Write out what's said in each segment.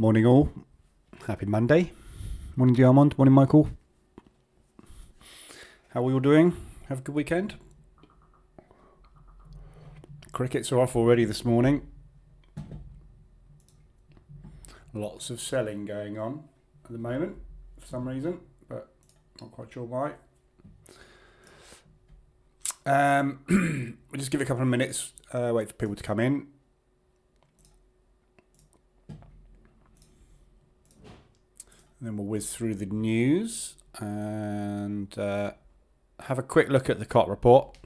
Morning all. Happy Monday. Morning Diamond. Morning Michael. How are you all doing? Have a good weekend? Crickets are off already this morning. Lots of selling going on at the moment for some reason, but not quite sure why. We'll just give it a couple of minutes, wait for people to come in. And then we'll whiz through the news and have a quick look at the COT report.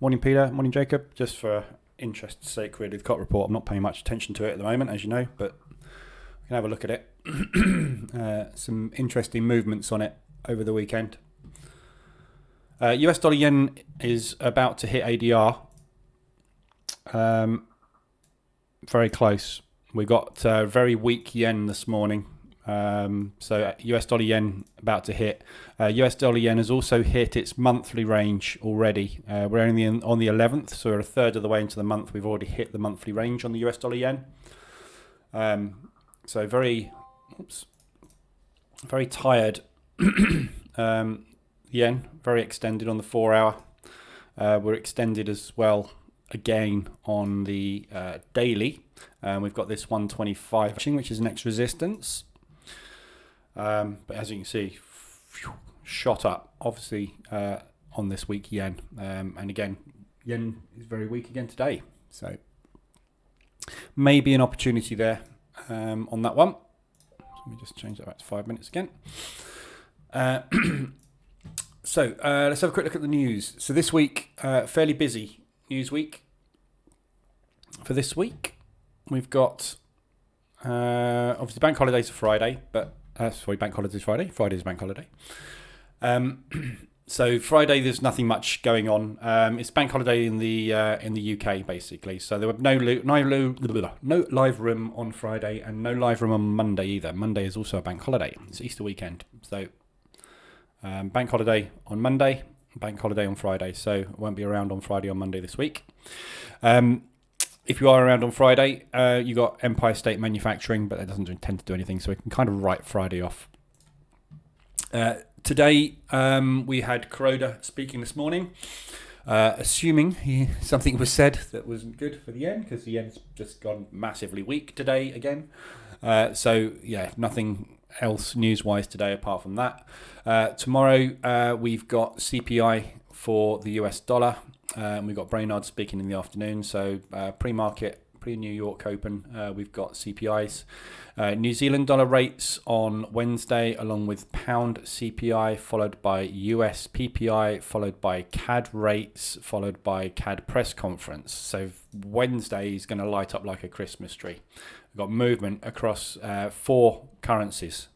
Morning Peter, morning Jacob. Just for interest's sake really, the COT report, I'm not paying much attention to it at the moment, as you know, but we can have a look at it. Some interesting movements on it over the weekend. US dollar yen is about to hit ADR. Very close. We got very weak yen this morning. So US dollar yen about to hit. US dollar yen has also hit its monthly range already. We're only on the 11th, so we're a third of the way into the month. We've already hit the monthly range on the US dollar yen. So very tired yen, very extended on the 4 hour. We're extended as well again on the daily. We've got this 125, which is next resistance. But as you can see, shot up obviously on this weak yen, and again yen is very weak again today, so maybe an opportunity there on that one. Let me just change that back to 5 minutes again. So let's have a quick look at the news. So this week, fairly busy news week. For this week, we've got obviously bank holidays are Friday, but bank holidays Friday. Friday's bank holiday. So Friday, there's nothing much going on. It's bank holiday in the UK basically. So there were no live room on Friday and no live room on Monday either. Monday is also a bank holiday. It's Easter weekend. So bank holiday on Monday, bank holiday on Friday. So I won't be around on Friday or Monday this week. If you are around on Friday, you got Empire State Manufacturing, but that doesn't tend to do anything, so we can kind of write Friday off. Today, we had Kuroda speaking this morning, assuming something was said that wasn't good for the yen, because the yen's just gone massively weak today again. So, yeah, nothing else news-wise today apart from that. Tomorrow, we've got CPI for the US dollar. We've got Brainard speaking in the afternoon, so pre-market, pre-New York Open, we've got CPIs. New Zealand dollar rates on Wednesday, along with pound CPI, followed by US PPI, followed by CAD rates, followed by CAD press conference. So Wednesday is going to light up like a Christmas tree. We've got movement across 4 currencies.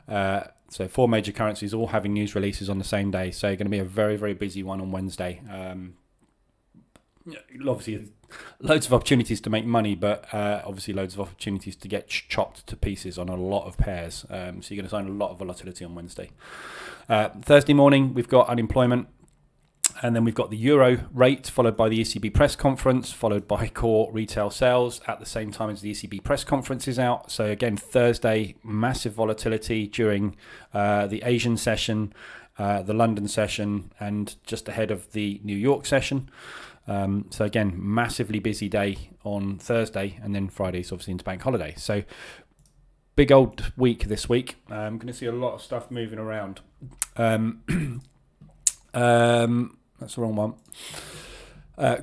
So 4 major currencies all having news releases on the same day. So going to be a very, very busy one on Wednesday. Obviously, loads of opportunities to make money, but obviously loads of opportunities to get chopped to pieces on a lot of pairs. So you're going to find a lot of volatility on Wednesday. Thursday morning, we've got unemployment. And then we've got the euro rate, followed by the ECB press conference, followed by core retail sales at the same time as the ECB press conference is out. So again, Thursday, massive volatility during the Asian session, the London session, and just ahead of the New York session. So again, massively busy day on Thursday, and then Friday's obviously into bank holiday. So big old week this week. I'm going to see a lot of stuff moving around. That's the wrong one.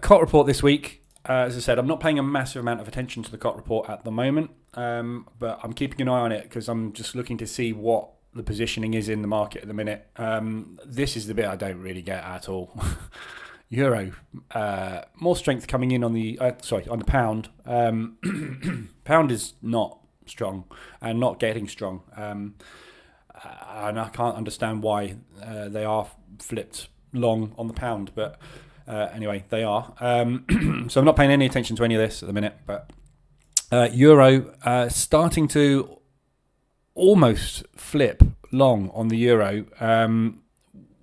COT report this week. As I said, I'm not paying a massive amount of attention to the COT report at the moment, but I'm keeping an eye on it because I'm just looking to see what the positioning is in the market at the minute. This is the bit I don't really get at all. Euro, more strength coming in on the on the pound. Pound is not strong and not getting strong, and I can't understand why they are flipped long on the pound, but anyway, they are. So I'm not paying any attention to any of this at the minute, but euro starting to almost flip long on the euro.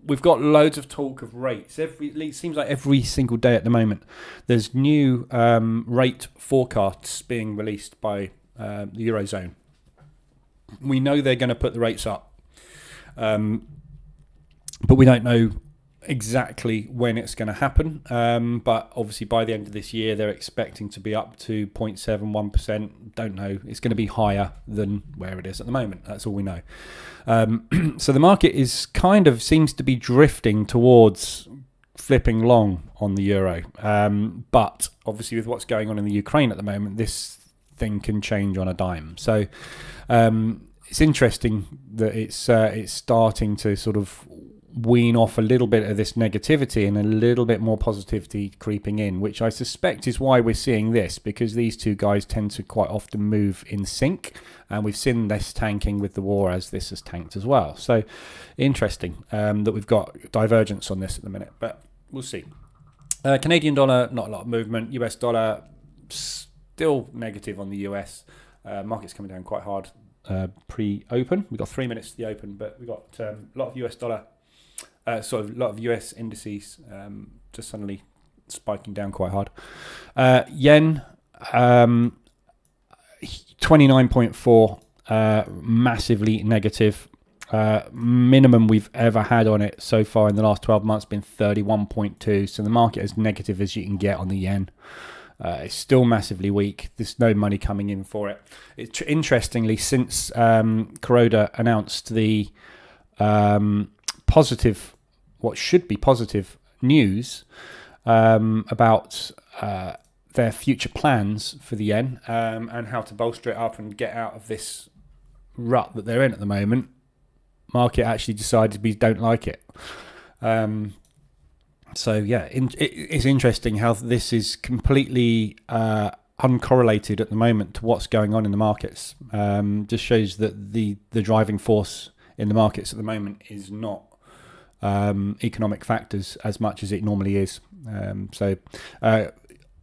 We've got loads of talk of rates. It seems like every single day at the moment there's new rate forecasts being released by the Eurozone. We know they're going to put the rates up, but we don't know exactly when it's going to happen. But obviously by the end of this year, they're expecting to be up to 0.71%. Don't know. It's going to be higher than where it is at the moment. That's all we know. So the market is seems to be drifting towards flipping long on the euro. But obviously with what's going on in the Ukraine at the moment, this thing can change on a dime. So it's interesting that it's starting to sort of wean off a little bit of this negativity and a little bit more positivity creeping in, which I suspect is why we're seeing this, because these two guys tend to quite often move in sync, and we've seen this tanking with the war as this has tanked as well. So interesting that we've got divergence on this at the minute, but we'll see. Canadian dollar, not a lot of movement. US dollar, still negative on the US. Market's coming down quite hard pre-open. We've got 3 minutes to the open, but we've got a lot of US dollar, a lot of US indices just suddenly spiking down quite hard. Yen, 29.4, massively negative. Minimum we've ever had on it so far in the last 12 months been 31.2. So the market is negative as you can get on the yen. It's still massively weak. There's no money coming in for it. Interestingly, since Kuroda announced the positive, what should be positive news about their future plans for the yen and how to bolster it up and get out of this rut that they're in at the moment, market actually decided we don't like it. So yeah, it's interesting how this is completely uncorrelated at the moment to what's going on in the markets. Just shows that the driving force in the markets at the moment is not economic factors as much as it normally is.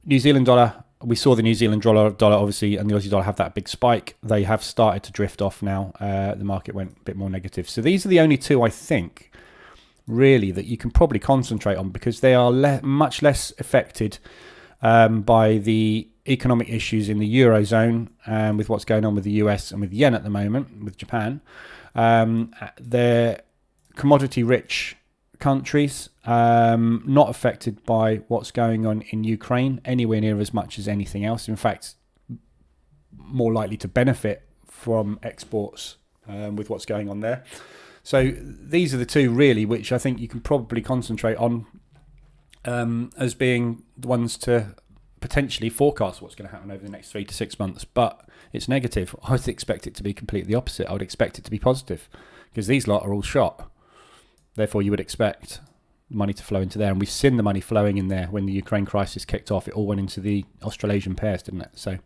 New Zealand dollar, we saw the New Zealand dollar obviously and the Aussie dollar have that big spike. They have started to drift off now. The market went a bit more negative. So these are the only two, I think, really, that you can probably concentrate on, because they are much less affected by the economic issues in the Eurozone and with what's going on with the US and with yen at the moment, with Japan. They're commodity-rich countries, not affected by what's going on in Ukraine anywhere near as much as anything else. In fact, more likely to benefit from exports with what's going on there. So these are the two really which I think you can probably concentrate on as being the ones to potentially forecast what's going to happen over the next 3 to 6 months. But it's negative. I would expect it to be completely opposite. I would expect it to be positive, because these lot are all shot. Therefore, you would expect money to flow into there. And we've seen the money flowing in there when the Ukraine crisis kicked off. It all went into the Australasian pairs, didn't it? So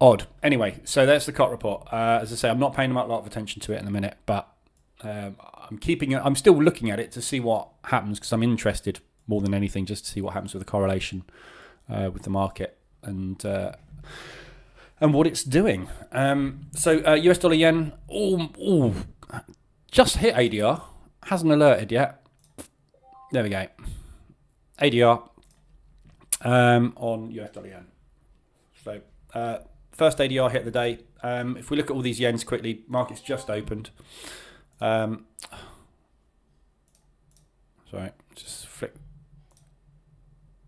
odd. Anyway, so that's the COT report. As I say, I'm not paying a lot of attention to it in a minute, but I'm still looking at it to see what happens, because I'm interested more than anything just to see what happens with the correlation with the market and what it's doing. So US dollar yen, just hit ADR, hasn't alerted yet. There we go. ADR on US dollar yen. So first ADR hit of the day. If we look at all these yens quickly, market's just opened. Sorry, just flick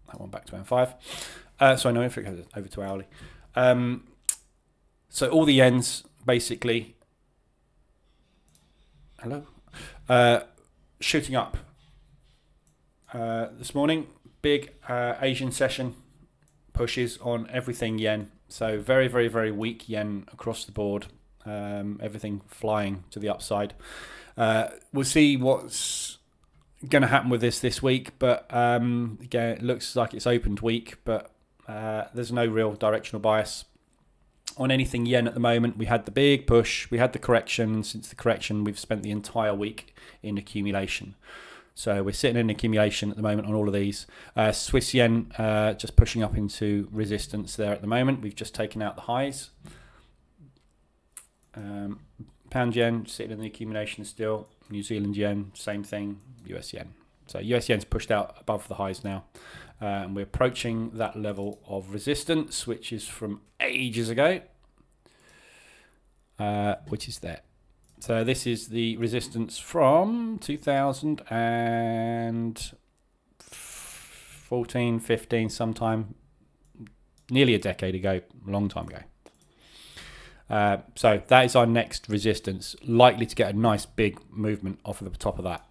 that one back to M5. Sorry, no, flick over to hourly. So all the yens basically, shooting up this morning. Big Asian session, pushes on everything yen. So very, very, very weak yen across the board. Everything flying to the upside. We'll see what's going to happen with this week, but again, it looks like it's opened weak, but there's no real directional bias on anything yen at the moment. We had the big push, we had the correction. Since the correction, we've spent the entire week in accumulation. So we're sitting in accumulation at the moment on all of these. Swiss yen just pushing up into resistance there at the moment. We've just taken out the highs. Pound yen sitting in the accumulation still. New Zealand yen, same thing. US yen. So US yen's pushed out above the highs now. And we're approaching that level of resistance, which is from ages ago. which is there. So this is the resistance from 2014, 15, sometime nearly a decade ago, a long time ago. So that is our next resistance, likely to get a nice big movement off of the top of that,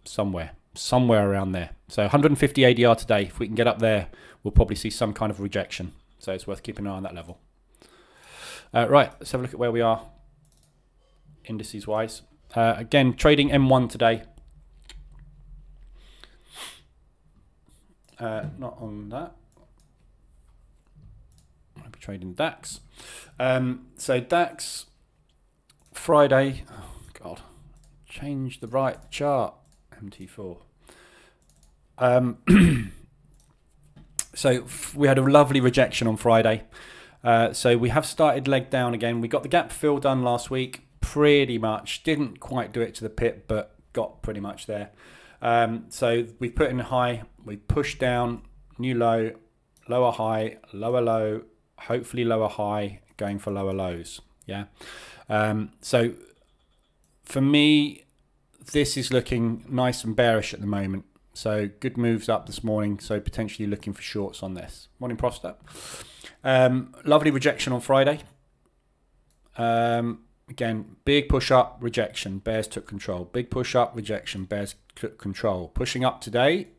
somewhere around there. So 150 ADR today. If we can get up there, we'll probably see some kind of rejection. So it's worth keeping an eye on that level. Right, let's have a look at where we are indices wise. Again, trading M1 today. Not on that. I'll be trading DAX. So DAX Friday. Oh God, change the right chart. MT4. So we had a lovely rejection on Friday. So we have started leg down again. We got the gap fill done last week. Pretty much didn't quite do it to the pit, but got pretty much there. So we put in a high, we pushed down, new low, lower high, lower low, hopefully lower high, going for lower lows. Yeah. So for me, this is looking nice and bearish at the moment. So good moves up this morning. So potentially looking for shorts on this. Morning, Proster. Lovely rejection on Friday. Again, big push up, rejection, bears took control. Big push up, rejection, bears took control. Pushing up today,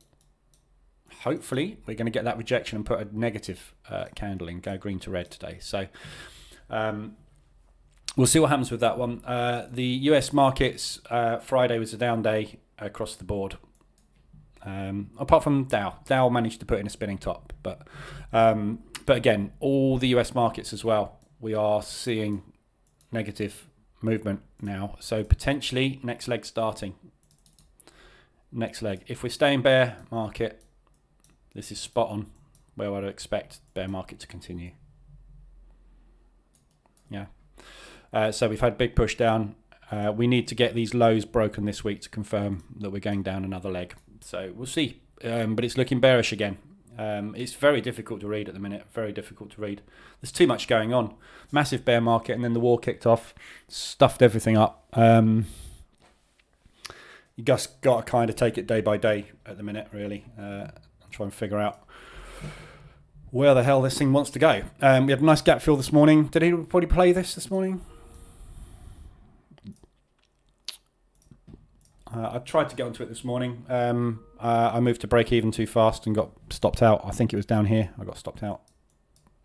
hopefully we're going to get that rejection and put a negative candle in, go green to red today. So we'll see what happens with that one. The US markets, Friday was a down day across the board. Apart from Dow. Dow managed to put in a spinning top. But again, all the US markets as well, we are seeing negative movement now. So potentially next leg starting. Next leg. If we stay in bear market, this is spot on where I'd expect bear market to continue. Yeah. So we've had big push down. We need to get these lows broken this week to confirm that we're going down another leg. So we'll see. But it's looking bearish again. It's very difficult to read at the minute. Very difficult to read. There's too much going on. Massive bear market, and then the war kicked off, stuffed everything up. You just got to kind of take it day by day at the minute, really. And try and figure out where the hell this thing wants to go. We had a nice gap fill this morning. Did anybody play this morning? I tried to get onto it this morning. I moved to break even too fast and got stopped out. I think it was down here. I got stopped out.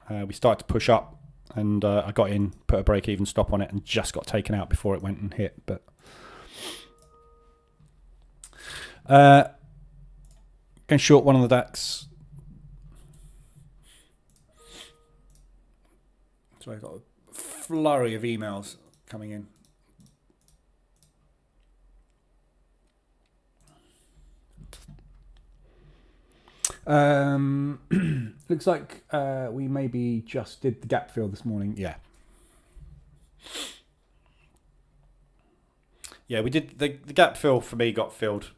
We started to push up, and I got in, put a break even stop on it, and just got taken out before it went and hit. But going short one on the DAX. So I've got a flurry of emails coming in. Looks like we maybe just did the gap fill this morning. Yeah, we did the gap fill for me got filled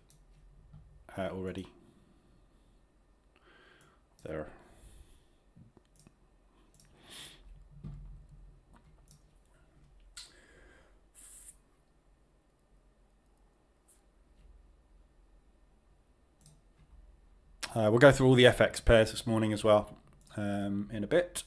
already. There. We'll go through all the FX pairs this morning as well in a bit.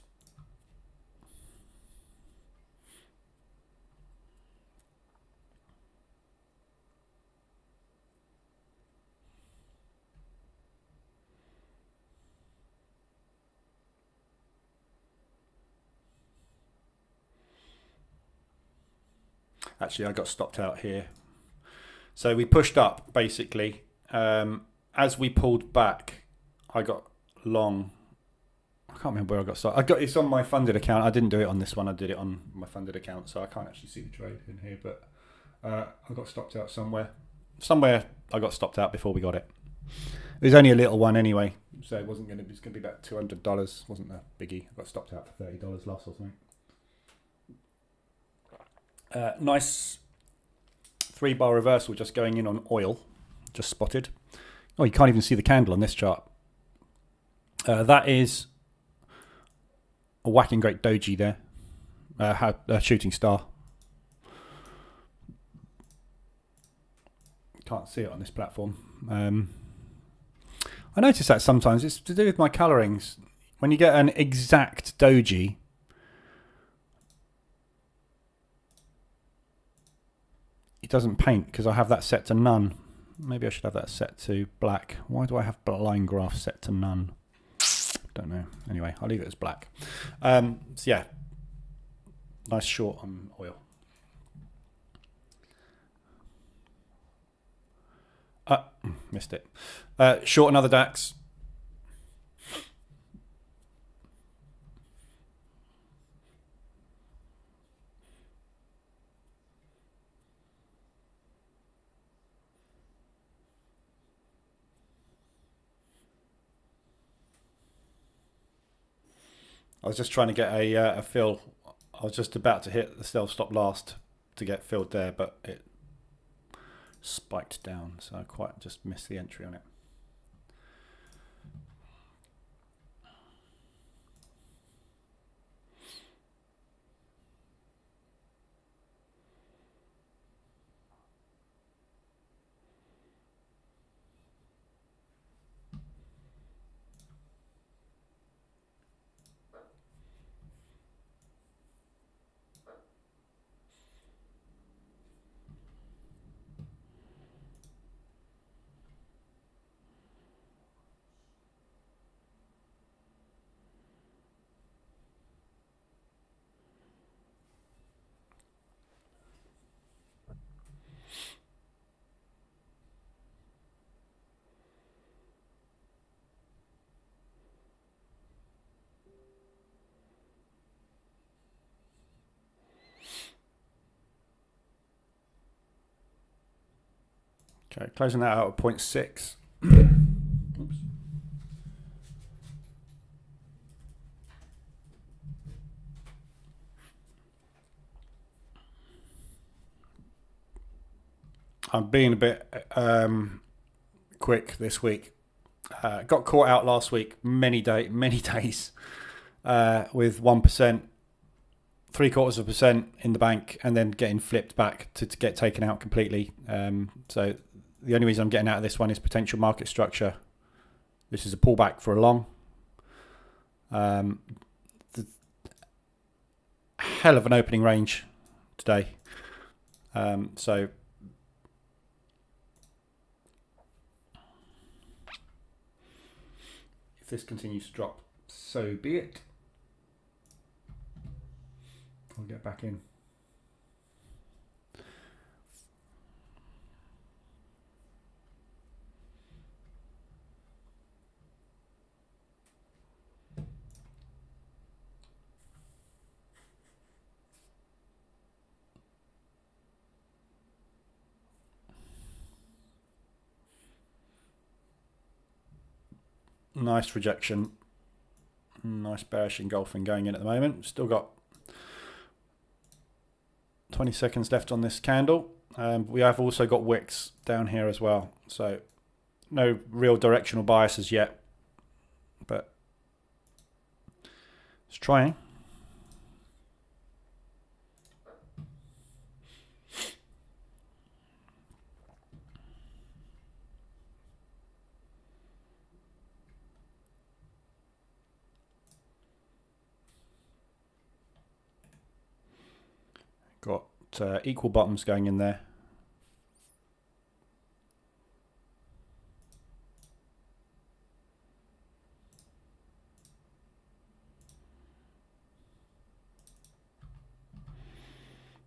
Actually, I got stopped out here. So we pushed up, basically. As we pulled back, I got long. I can't remember where I got started. It's on my funded account. I didn't do it on this one. I did it on my funded account, so I can't actually see the trade in here. But I got stopped out somewhere. Somewhere I got stopped out before we got it. It was only a little one anyway, so it wasn't going to be. It's going to be about $200. Wasn't a biggie. I got stopped out for $30 loss or something. Nice 3-bar reversal just going in on oil. Just spotted. Oh, you can't even see the candle on this chart. That is a whacking great doji there. shooting star. Can't see it on this platform. I notice that sometimes it's to do with my colorings. When you get an exact doji, it doesn't paint because I have that set to none. Maybe I should have that set to black. Why do I have line graph set to none? Don't know. Anyway, I'll leave it as black. So yeah, nice short on oil. Missed it. Short another DAX. I was just trying to get a fill. I was just about to hit the self-stop last to get filled there, but it spiked down, so I quite just missed the entry on it. Okay, closing that out at 0.6. Oops. I'm being a bit quick this week. Got caught out last week, many days, with 1%, 0.75% in the bank, and then getting flipped back to get taken out completely. So the only reason I'm getting out of this one is potential market structure. This is a pullback for a long. The hell of an opening range today. So if this continues to drop, so be it. I'll get back in. Nice rejection. Nice bearish engulfing going in at the moment. Still got 20 seconds left on this candle. We have also got wicks down here as well. So no real directional biases yet. But it's trying. Got equal bottoms going in there.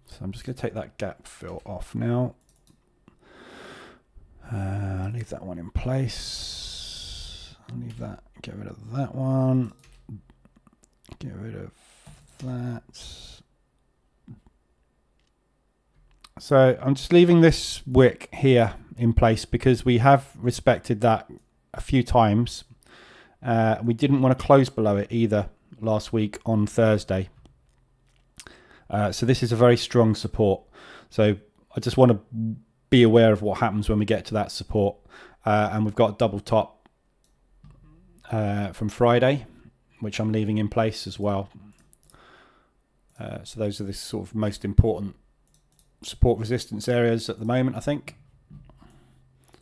So I'm just going to take that gap fill off now. Leave that one in place. I'll leave that. Get rid of that one. Get rid of that. So I'm just leaving this wick here in place because we have respected that a few times. We didn't want to close below it either last week on Thursday. So this is a very strong support. So I just want to be aware of what happens when we get to that support. And we've got a double top from Friday, which I'm leaving in place as well. So those are the sort of most important support resistance areas at the moment, I think.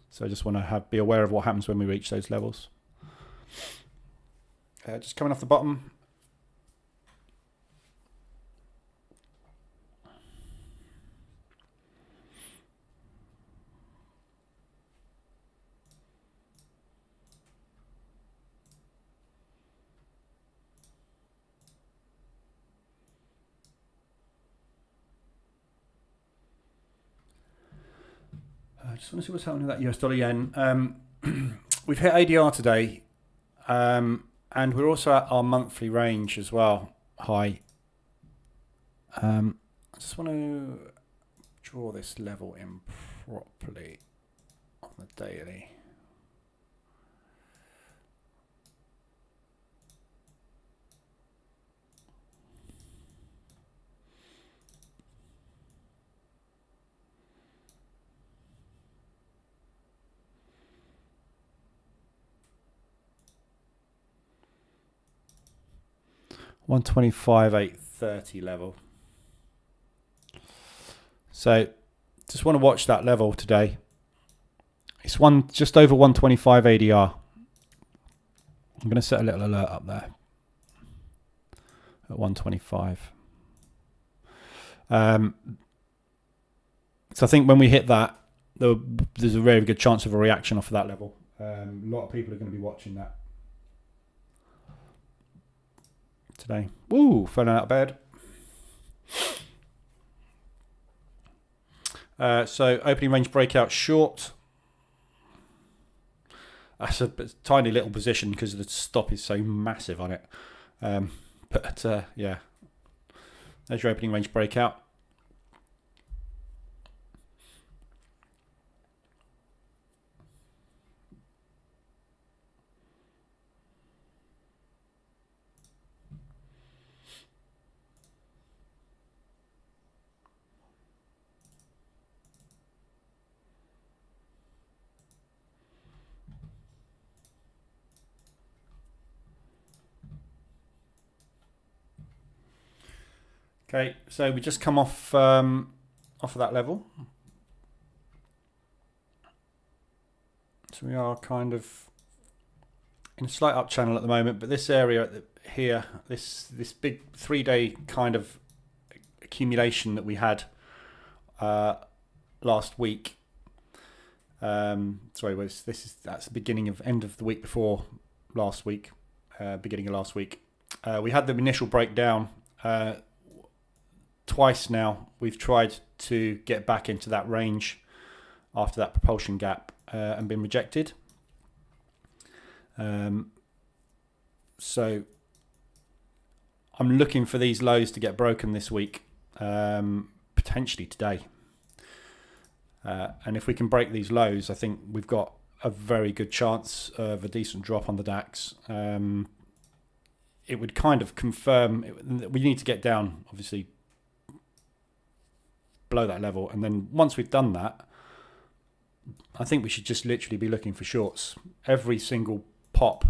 So I just want to be aware of what happens when we reach those levels. Just coming off the bottom. I just want to see what's happening with that US dollar yen. We've hit ADR today, and we're also at our monthly range as well, high. I just want to draw this level in properly on the daily. $125,830 level. So just want to watch that level today. It's just over 125 ADR. I'm going to set a little alert up there at 125. So I think when we hit that, there's a very good chance of a reaction off of that level. A lot of people are going to be watching that today. Woo, falling out of bed. So opening range breakout short. That's a tiny little position because the stop is so massive on it. But yeah, there's your opening range breakout. Okay, so we just come off of that level. So we are kind of in a slight up channel at the moment, but this area here, this big 3-day kind of accumulation that we had last week. That's the end of the week before last week, beginning of last week. We had the initial breakdown. Twice now we've tried to get back into that range after that propulsion gap and been rejected. So I'm looking for these lows to get broken this week, potentially today. And if we can break these lows, I think we've got a very good chance of a decent drop on the DAX. It would kind of confirm we need to get down, obviously, below that level, and then once we've done that, I think we should just literally be looking for shorts. Every single pop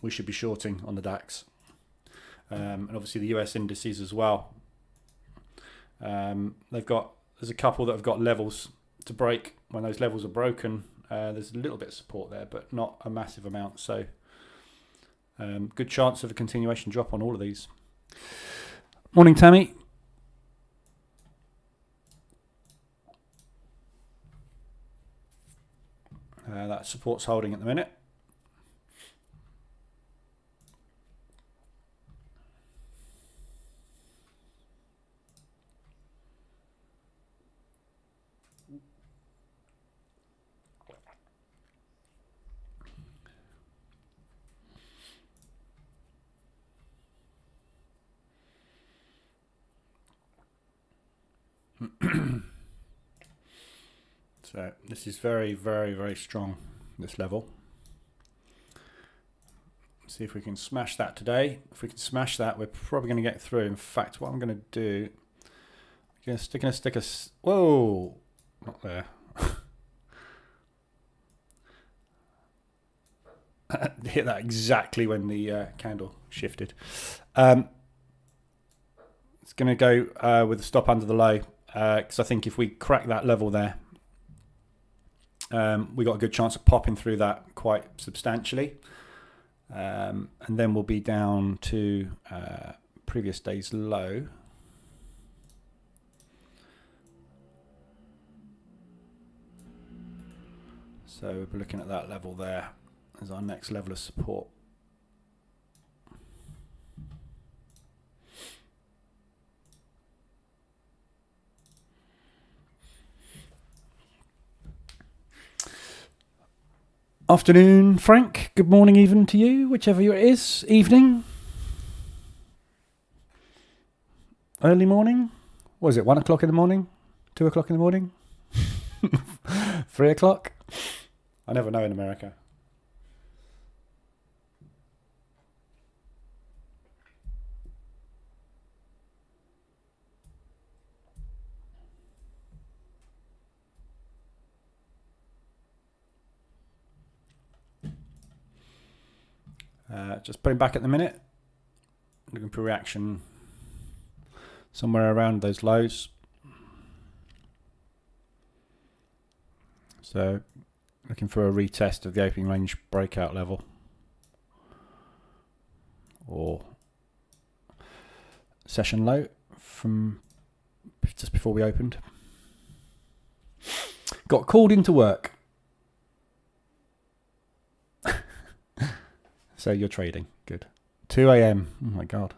we should be shorting on the DAX, and obviously the US indices as well. There's a couple that have got levels to break. When those levels are broken, there's a little bit of support there, but not a massive amount, so good chance of a continuation drop on all of these. Morning, Tammy. That support's holding at the minute. So this is very, very, very strong, this level. See if we can smash that today. If we can smash that, we're probably going to get through. In fact, what I'm going to do, I'm going to stick a... Whoa! Not there. Hit that exactly when the candle shifted. It's going to go with a stop under the low, because I think if we crack that level there, we got a good chance of popping through that quite substantially. And then we'll be down to previous day's low. So we're looking at that level there as our next level of support. Afternoon, Frank. Good morning even to you, whichever it is. Evening. Early morning. What is it, 1 o'clock in the morning? 2 o'clock in the morning? 3 o'clock? I never know in America. Just putting back at the minute. Looking for reaction somewhere around those lows. So looking for a retest of the opening range breakout level, or session low from just before we opened. Got called into work. So you're trading. Good. 2 a.m. Oh my God.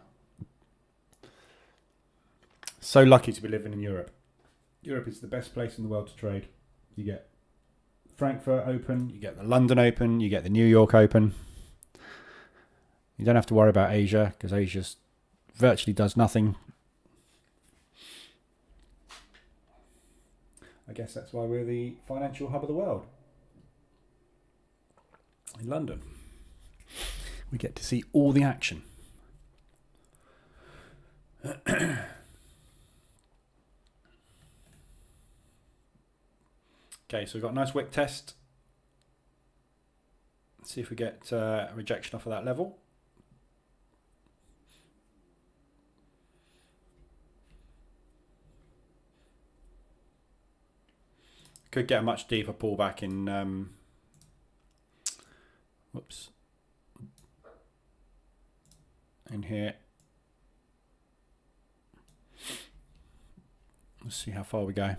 So lucky to be living in Europe. Europe is the best place in the world to trade. You get Frankfurt open, you get the London open, you get the New York open. You don't have to worry about Asia, because Asia virtually does nothing. I guess that's why we're the financial hub of the world. In London. We get to see all the action. Okay, so we've got a nice wick test. Let's see if we get a rejection off of that level. Could get a much deeper pullback in whoops. In here. Let's see how far we go.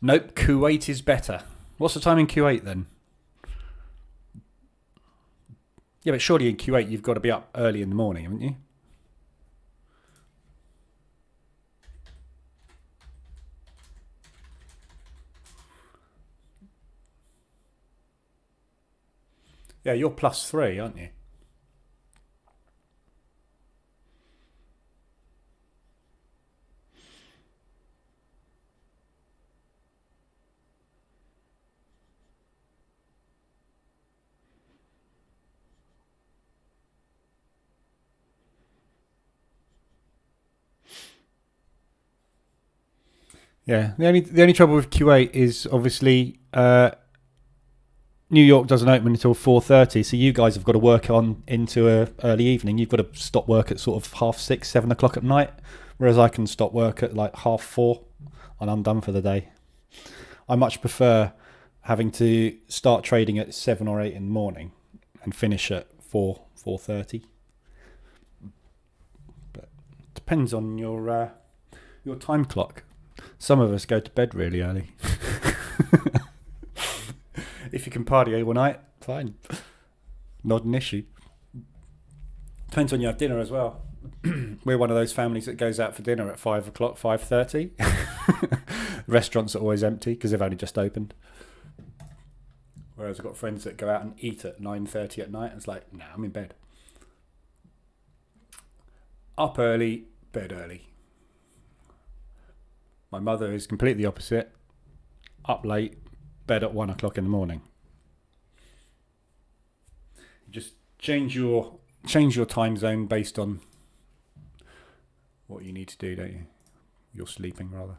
Nope, Kuwait is better. What's the time in Kuwait then? Yeah, but surely in Kuwait you've got to be up early in the morning, haven't you? Yeah, you're +3, aren't you? Yeah, the only trouble with Kuwait is obviously New York doesn't open until 4:30, so you guys have got to work on into early evening. You've got to stop work at sort of 6:30, 7 o'clock at night, whereas I can stop work at like 4:30 and I'm done for the day. I much prefer having to start trading at 7 or 8 in the morning and finish at 4:30. But it depends on your time clock. Some of us go to bed really early. If you can party overnight, fine. Not an issue. Depends when you have dinner as well. We're one of those families that goes out for dinner at 5 o'clock, 5:30. Restaurants are always empty because they've only just opened. Whereas I've got friends that go out and eat at 9:30 at night. And it's like, nah, I'm in bed. Up early, bed early. My mother is completely opposite. Up late, bed at 1 o'clock in the morning. You just change your time zone based on what you need to do, don't you? You're sleeping rather.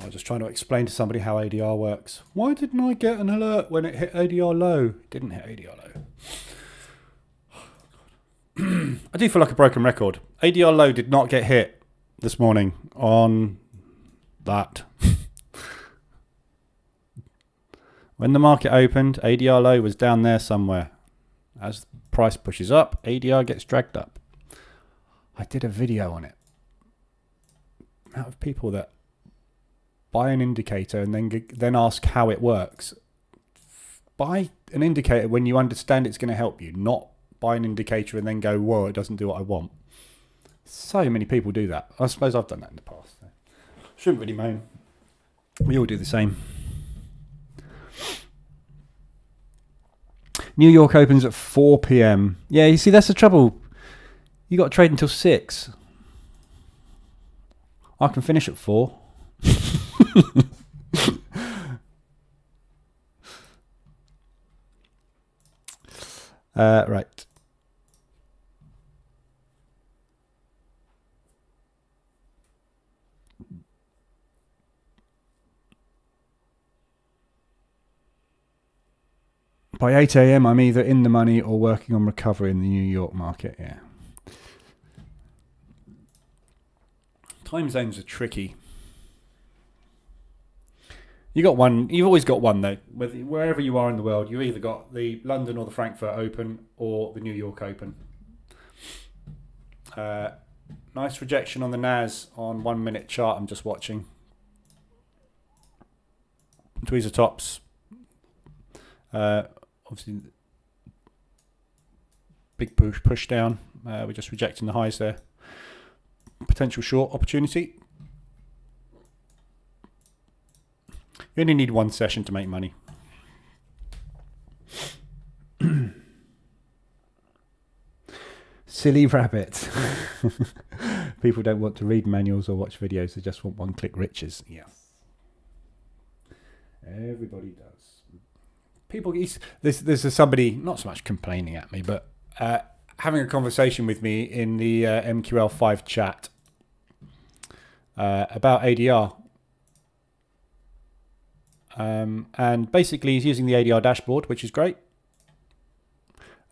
I was just trying to explain to somebody how ADR works. Why didn't I get an alert when it hit ADR low? It didn't hit ADR low. I do feel like a broken record. ADR low did not get hit this morning on that. When the market opened, ADR low was down there somewhere. As the price pushes up, ADR gets dragged up. I did a video on it. Out of people that buy an indicator and then ask how it works. Buy an indicator when you understand it's going to help you, not buy an indicator and then go, whoa, it doesn't do what I want. So many people do that. I suppose I've done that in the past. Shouldn't really moan. We all do the same. New York opens at 4 p.m. Yeah, you see, that's the trouble. You got to trade until 6. I can finish at 4. Right. By 8 a.m, I'm either in the money or working on recovery in the New York market. Yeah. Time zones are tricky. You've always got one though. Wherever you are in the world, you've either got the London or the Frankfurt Open or the New York Open. Nice rejection on the NAS on 1 minute chart I'm just watching. Tweezer tops. Obviously, big push down. We're just rejecting the highs there. Potential short opportunity. You only need one session to make money. Silly rabbit. People don't want to read manuals or watch videos. They just want one-click riches. Yeah. Everybody does. People, there's somebody, not so much complaining at me, but having a conversation with me in the MQL5 chat about ADR. And basically he's using the ADR dashboard, which is great.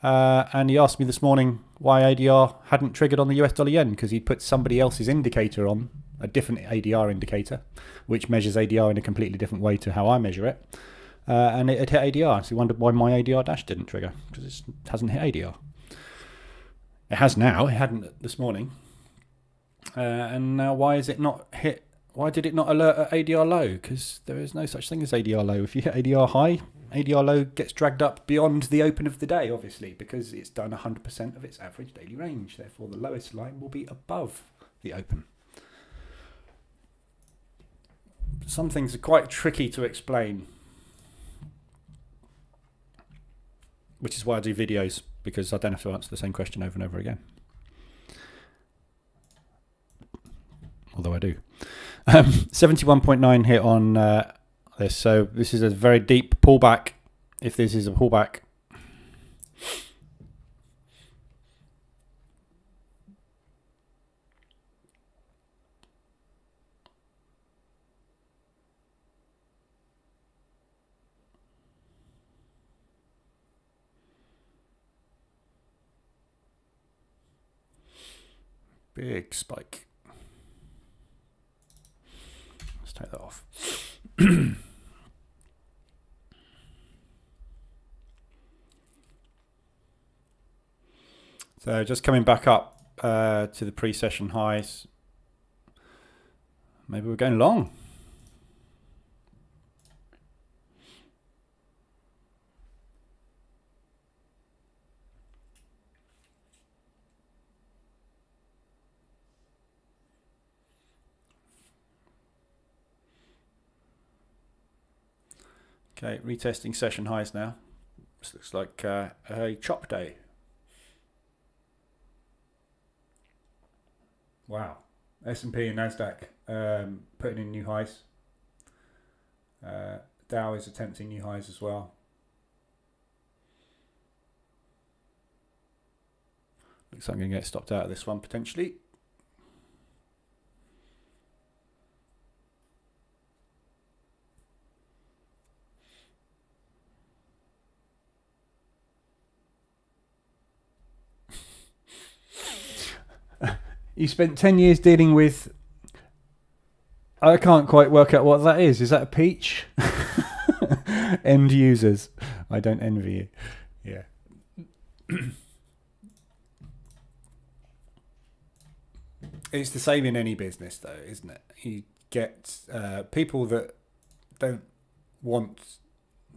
And he asked me this morning why ADR hadn't triggered on the US dollar yen, because he put somebody else's indicator on, a different ADR indicator, which measures ADR in a completely different way to how I measure it. And it hit ADR. So he wondered why my ADR dash didn't trigger, because it hasn't hit ADR. It has now. It hadn't this morning. And now why is it not hit? Why did it not alert at ADR low? Because there is no such thing as ADR low. If you hit ADR high, ADR low gets dragged up beyond the open of the day, obviously, because it's done 100% of its average daily range. Therefore, the lowest line will be above the open. Some things are quite tricky to explain, which is why I do videos, because I don't have to answer the same question over and over again. Although I do. 71.9 hit on this. So this is a very deep pullback, if this is a pullback. Big spike. Let's take that off. So just coming back up to the pre-session highs. Maybe we're going long. Okay, retesting session highs now. This looks like a chop day. Wow. S&P and NASDAQ putting in new highs. Dow is attempting new highs as well. Looks like I'm going to get stopped out of this one potentially. You spent 10 years dealing with... I can't quite work out what that is. Is that a peach? End users. I don't envy you. Yeah. It's the same in any business, though, isn't it? You get people that don't want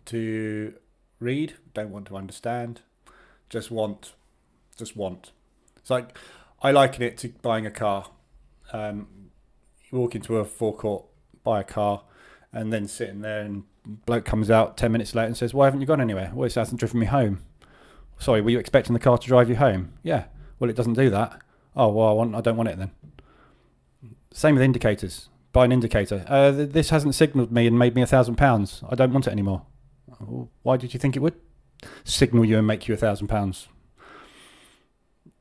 to read, don't want to understand, just want. It's like, I liken it to buying a car. You walk into a forecourt, buy a car, and then sitting there, and bloke comes out 10 minutes later and says, "Why haven't you gone anywhere?" "Well, it hasn't driven me home." "Sorry, were you expecting the car to drive you home?" "Yeah." "Well, it doesn't do that." "Oh, well, I don't want it then." Same with indicators. Buy an indicator. This hasn't signalled me and made me £1,000. I don't want it anymore. "Well, why did you think it would signal you and make you £1,000?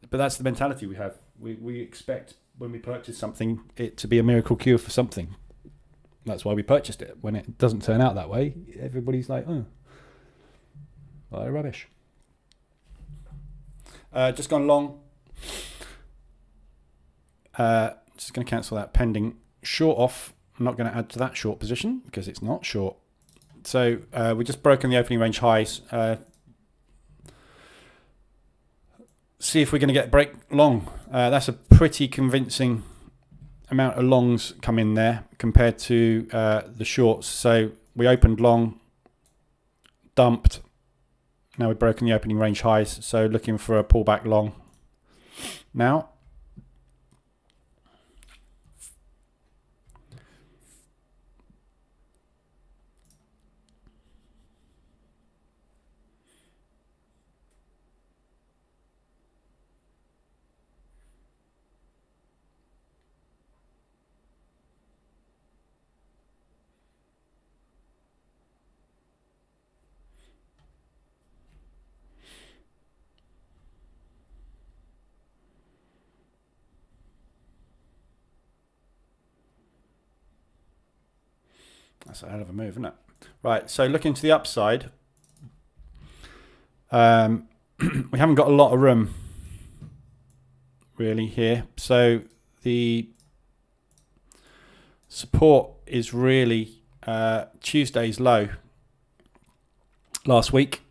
But that's the mentality we have. We expect when we purchase something it to be a miracle cure for something. That's why we purchased it. When it doesn't turn out that way, everybody's like, "Oh, well, they're rubbish." Just gone long. Just going to cancel that pending short off. I'm not going to add to that short position because it's not short. So we've just broken the opening range highs. See if we're going to get break long. That's a pretty convincing amount of longs come in there compared to the shorts. So we opened long, dumped. Now we've broken the opening range highs. So looking for a pullback long now. That's a hell of a move, isn't it? Right, so looking to the upside, we haven't got a lot of room really here. So the support is really Tuesday's low last week.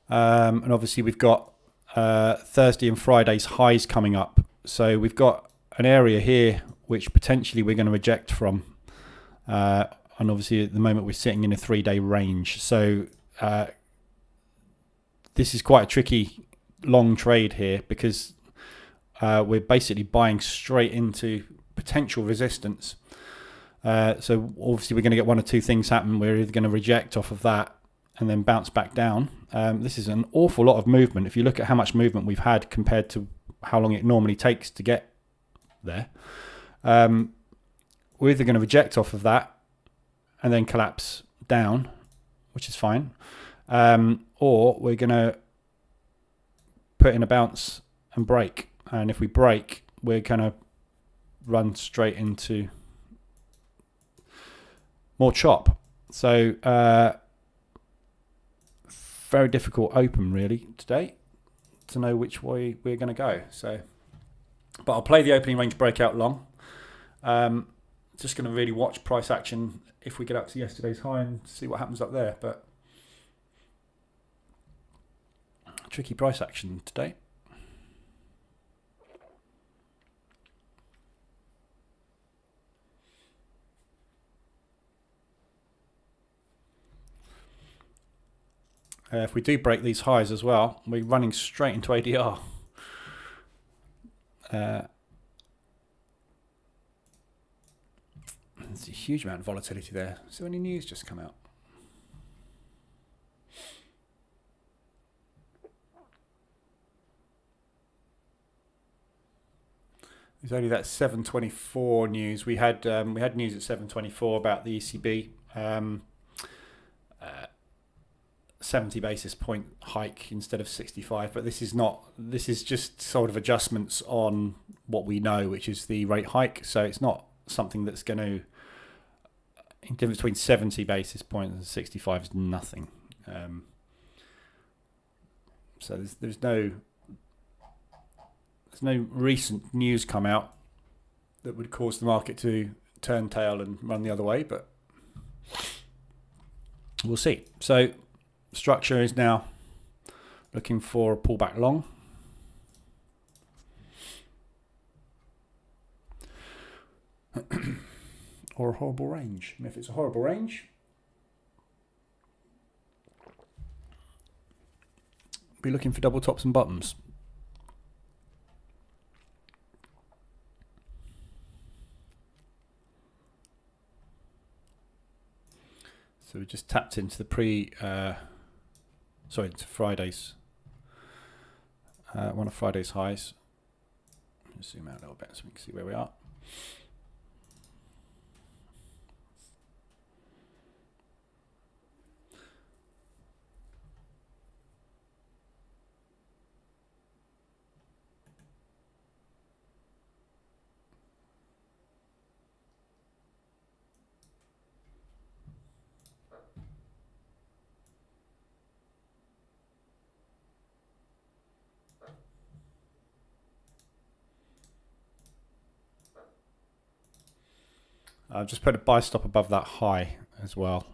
And obviously we've got Thursday and Friday's highs coming up. So we've got an area here which potentially we're going to reject from. And obviously at the moment we're sitting in a 3-day range. So this is quite a tricky long trade here because we're basically buying straight into potential resistance. So obviously we're going to get one or two things happen. We're either going to reject off of that and then bounce back down. This is an awful lot of movement. If you look at how much movement we've had compared to how long it normally takes to get there, we're either going to reject off of that and then collapse down, which is fine, or we're going to put in a bounce and break. And if we break, we're going to run straight into more chop. So very difficult open really today to know which way we're going to go. So, but I'll play the opening range breakout long. Just going to really watch price action if we get up to yesterday's high and see what happens up there. But tricky price action today. If we do break these highs as well, we're running straight into ADR. There's a huge amount of volatility there. So any news just come out? There's only that 7:24 news. We had news at 7:24 about the ECB 70 basis point hike instead of 65, but this is not. This is just sort of adjustments on what we know, which is the rate hike. So it's not something that's going to. The difference between 70 basis points and 65 is nothing. So there's no there's no recent news come out that would cause the market to turn tail and run the other way, but we'll see. So structure is now looking for a pullback long. Or a horrible range. And if it's a horrible range, be looking for double tops and bottoms. So we just tapped into the into Friday's, one of Friday's highs. Just zoom out a little bit so we can see where we are. I've just put a buy stop above that high as well.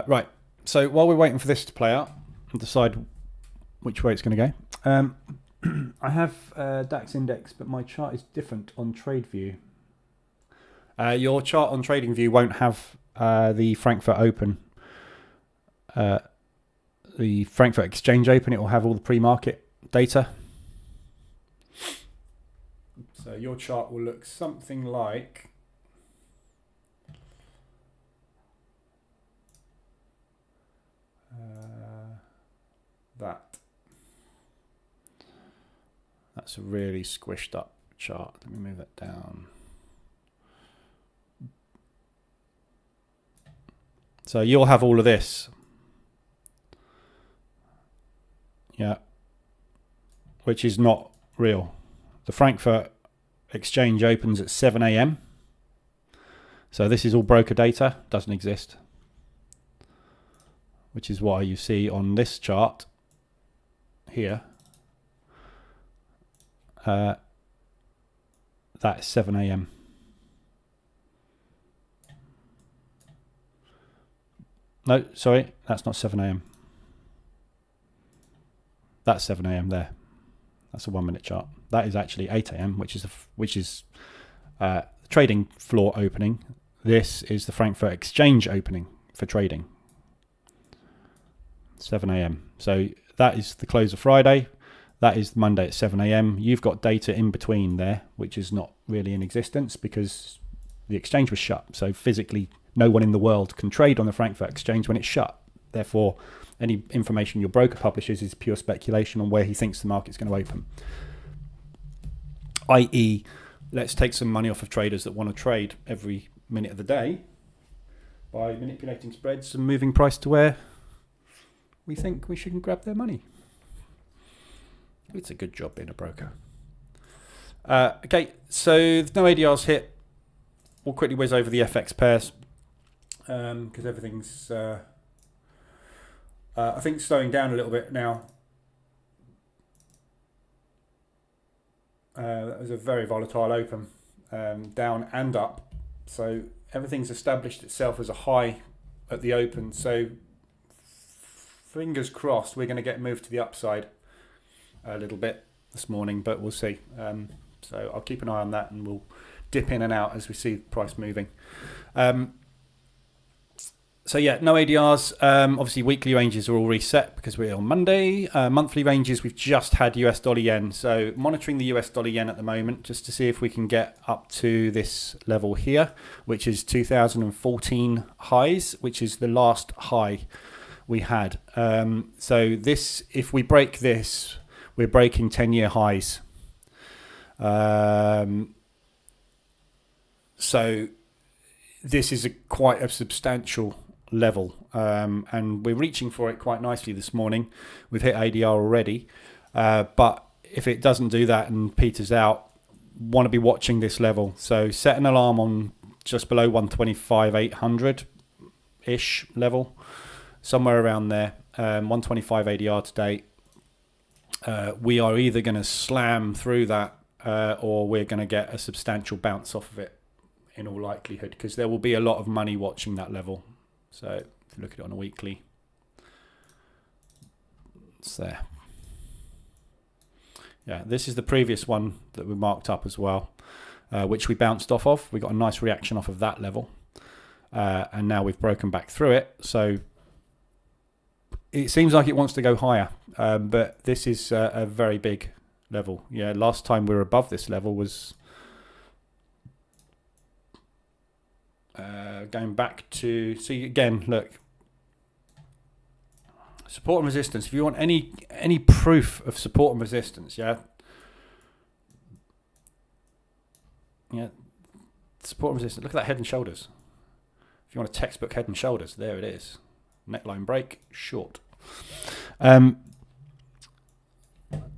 Right, so while we're waiting for this to play out and decide which way it's going to go, I have DAX index, but my chart is different on TradeView. Your chart on TradingView won't have the Frankfurt Open, the Frankfurt Exchange Open. It will have all the pre-market data. So your chart will look something like that. That's a really squished up chart. Let me move that down. So you'll have all of this. Yeah. Which is not real. The Frankfurt Exchange opens at 7 a.m. So this is all broker data. Doesn't exist. Which is why you see on this chart here. That's 7 a.m. No, sorry, that's not 7 a.m. That's 7 a.m. there. That's a 1 minute chart. That is actually 8 a.m., which is the trading floor opening. This is the Frankfurt Exchange opening for trading. 7 a.m. So that is the close of Friday. That is Monday at 7 a.m. You've got data in between there, which is not really in existence because the exchange was shut. So physically, no one in the world can trade on the Frankfurt Exchange when it's shut. Therefore, any information your broker publishes is pure speculation on where he thinks the market's going to open. I.e., let's take some money off of traders that want to trade every minute of the day by manipulating spreads and moving price to where we think we should grab their money. It's a good job being a broker. Okay, so no ADRs hit. We'll quickly whiz over the FX pairs because everything's, I think, slowing down a little bit now. That was a very volatile open, down and up. So everything's established itself as a high at the open. So fingers crossed we're going to get moved to the upside a little bit this morning, but we'll see. So I'll keep an eye on that and we'll dip in and out as we see the price moving. So yeah, no ADRs. Obviously weekly ranges are all reset because we're on Monday. Monthly ranges, we've just had US dollar yen. So monitoring the US dollar yen at the moment just to see if we can get up to this level here, which is 2014 highs, which is the last high we had. So this, if we break this, we're breaking 10-year highs. So this is quite a substantial level, and we're reaching for it quite nicely this morning. We've hit ADR already, but if it doesn't do that and peters out, want to be watching this level. So set an alarm on just below 125,800 ish level, somewhere around there. 125 ADR today. We are either going to slam through that, or we're going to get a substantial bounce off of it in all likelihood, because there will be a lot of money watching that level. So if you look at it on a weekly, it's there. Yeah, this is the previous one that we marked up as well, which we bounced off of. We got a nice reaction off of that level, and now we've broken back through it. So it seems like it wants to go higher, but this is a very big level. Yeah, last time we were above this level was going back to, see again, look, support and resistance. If you want any proof of support and resistance, yeah, support and resistance. Look at that head and shoulders. If you want a textbook head and shoulders, there it is. Neckline break, short.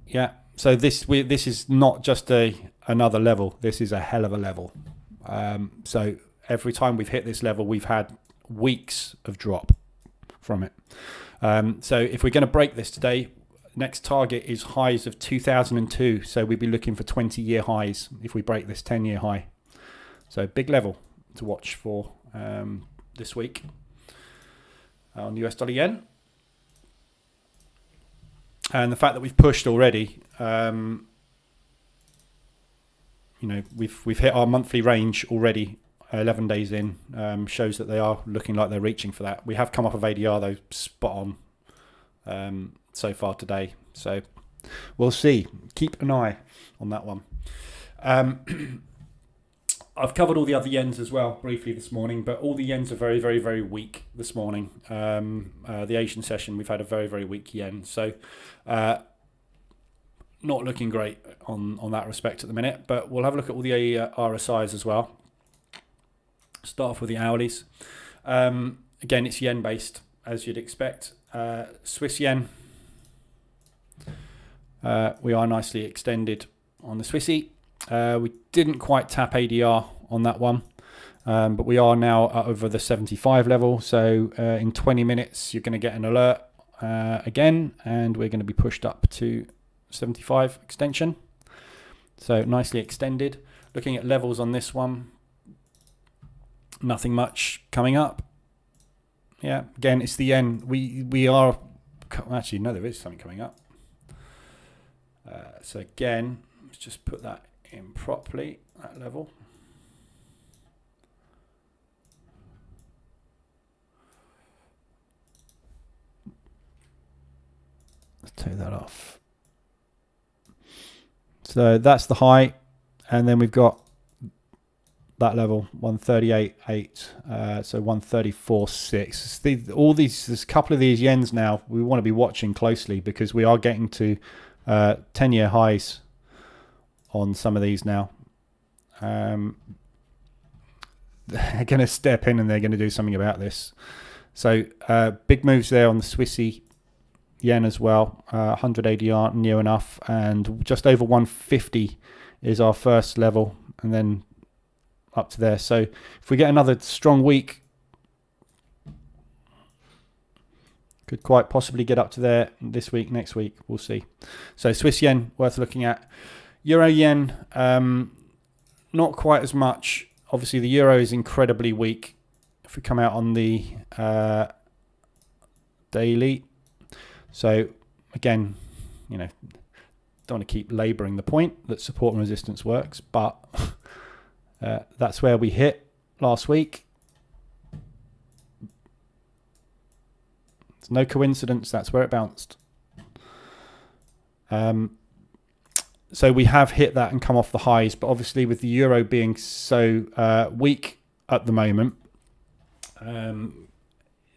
Yeah. So this is not just another level. This is a hell of a level. So every time we've hit this level, we've had weeks of drop from it. So if we're going to break this today, next target is highs of 2002. So we'd be looking for 20-year highs if we break this 10-year high. So big level to watch for this week on US dollar yen. And the fact that we've pushed already, we've hit our monthly range already 11 days in, shows that they are looking like they're reaching for that. We have come off of ADR though, spot on so far today. So we'll see. Keep an eye on that one. I've covered all the other yens as well briefly this morning, but all the yens are very, very, very weak this morning. The Asian session, we've had a very, very weak yen. So not looking great on that respect at the minute, but we'll have a look at all the RSIs as well. Start off with the hourlies. Again, it's yen based, as you'd expect. Swiss yen, we are nicely extended on the Swissy. We didn't quite tap ADR on that one, but we are now over the 75 level. So in 20 minutes, you're going to get an alert again, and we're going to be pushed up to 75 extension. So nicely extended. Looking at levels on this one, nothing much coming up. Yeah, again, it's the yen. We are actually, no, there is something coming up. So again, let's just put that in properly, that level. Let's take that off. So that's the high, and then we've got that level 138.8, so 134.6. All these, there's a couple of these yens now we want to be watching closely, because we are getting to 10-year highs on some of these now. They're going to step in and they're going to do something about this. So big moves there on the Swissy yen as well. 100 ADR near enough, and just over 150 is our first level, and then up to there. So if we get another strong week, could quite possibly get up to there this week, next week, we'll see. So Swiss yen worth looking at. Euro yen, not quite as much. Obviously the euro is incredibly weak. If we come out on the daily, so again, don't want to keep labouring the point that support and resistance works, but that's where we hit last week. It's no coincidence, that's where it bounced. So we have hit that and come off the highs, but obviously with the euro being so weak at the moment,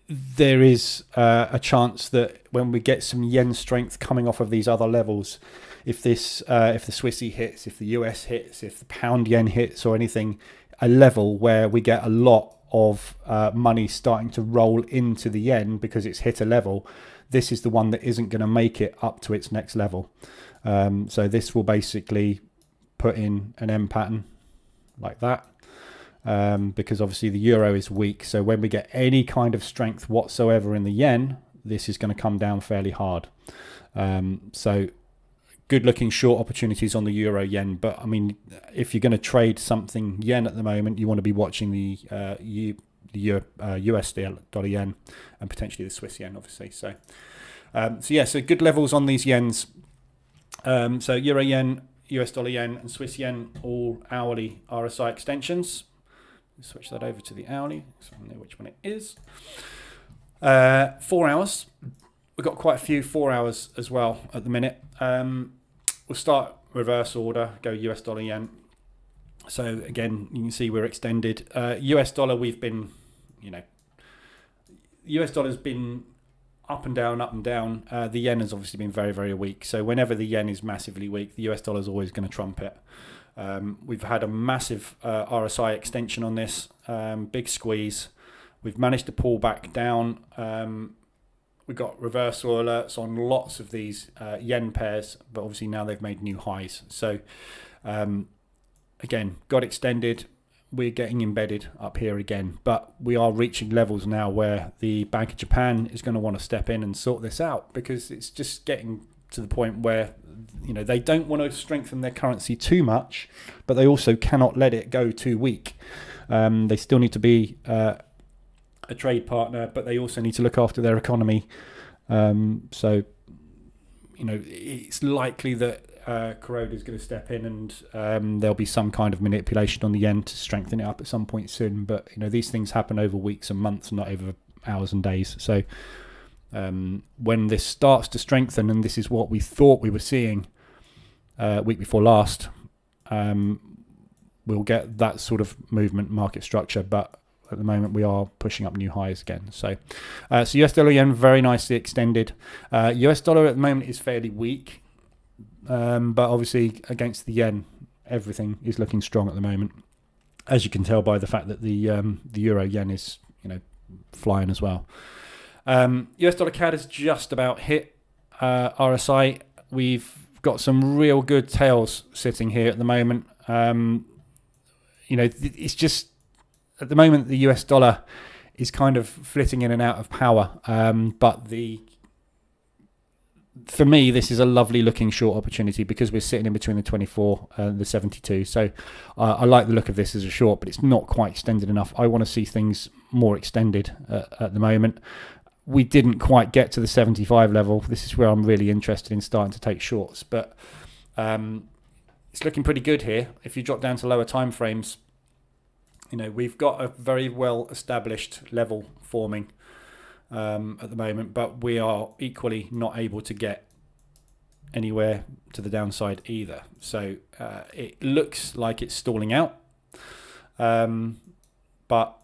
there is a chance that when we get some yen strength coming off of these other levels, if the Swissy hits, if the US hits, if the pound yen hits, or anything, a level where we get a lot of money starting to roll into the yen because it's hit a level, this is the one that isn't going to make it up to its next level. So this will basically put in an M pattern like that, because obviously the euro is weak. So when we get any kind of strength whatsoever in the yen, this is going to come down fairly hard. So good looking short opportunities on the euro yen. But I mean, if you're going to trade something yen at the moment, you want to be watching the US dollar yen and potentially the Swiss yen, obviously. So so good levels on these yens. So euro yen, US dollar yen, and Swiss yen, all hourly RSI extensions. Switch that over to the hourly, so I know which one it is. 4 hours. We've got quite a few 4 hours as well at the minute. We'll start reverse order, go US dollar yen. So again, you can see we're extended. US dollar, we've been, US dollar's been up and down, up and down. The yen has obviously been very, very weak. So whenever the yen is massively weak, the US dollar is always going to trump it. We've had a massive RSI extension on this, big squeeze. We've managed to pull back down. We've got reversal alerts on lots of these yen pairs, but obviously now they've made new highs. So again, got extended. We're getting embedded up here again, but we are reaching levels now where the Bank of Japan is going to want to step in and sort this out, because it's just getting to the point where they don't want to strengthen their currency too much, but they also cannot let it go too weak. They still need to be a trade partner, but they also need to look after their economy. So it's likely that Kuroda is going to step in, and there'll be some kind of manipulation on the yen to strengthen it up at some point soon. But these things happen over weeks and months, not over hours and days. So when this starts to strengthen, and this is what we thought we were seeing week before last, we'll get that sort of movement, market structure. But at the moment, we are pushing up new highs again. So US dollar yen very nicely extended. US dollar at the moment is fairly weak, but obviously against the yen, everything is looking strong at the moment, as you can tell by the fact that the euro yen is flying as well. US dollar CAD has just about hit RSI. We've got some real good tails sitting here at the moment. It's just at the moment the US dollar is kind of flitting in and out of power, but for me this is a lovely looking short opportunity because we're sitting in between the 24 and the 72. So I like the look of this as a short, but it's not quite extended enough. I want to see things more extended at the moment. We didn't quite get to the 75 level. This is where I'm really interested in starting to take shorts, but it's looking pretty good here. If you drop down to lower time frames, we've got a very well established level forming at the moment, but we are equally not able to get anywhere to the downside either. So it looks like it's stalling out, but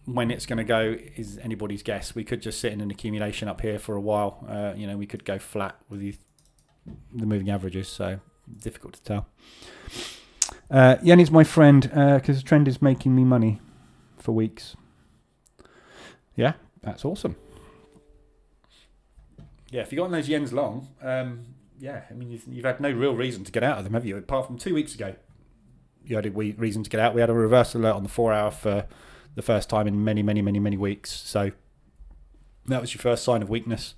when it's going to go is anybody's guess. We could just sit in an accumulation up here for a while. We could go flat with the moving averages, so difficult to tell. Yen is my friend because the trend is making me money for weeks. Yeah, that's awesome. Yeah, if you've got those yens long, you've had no real reason to get out of them, have you? Apart from 2 weeks ago, you had a reason to get out. We had a reversal alert on the 4 hour for the first time in many, many, many, many weeks. So that was your first sign of weakness.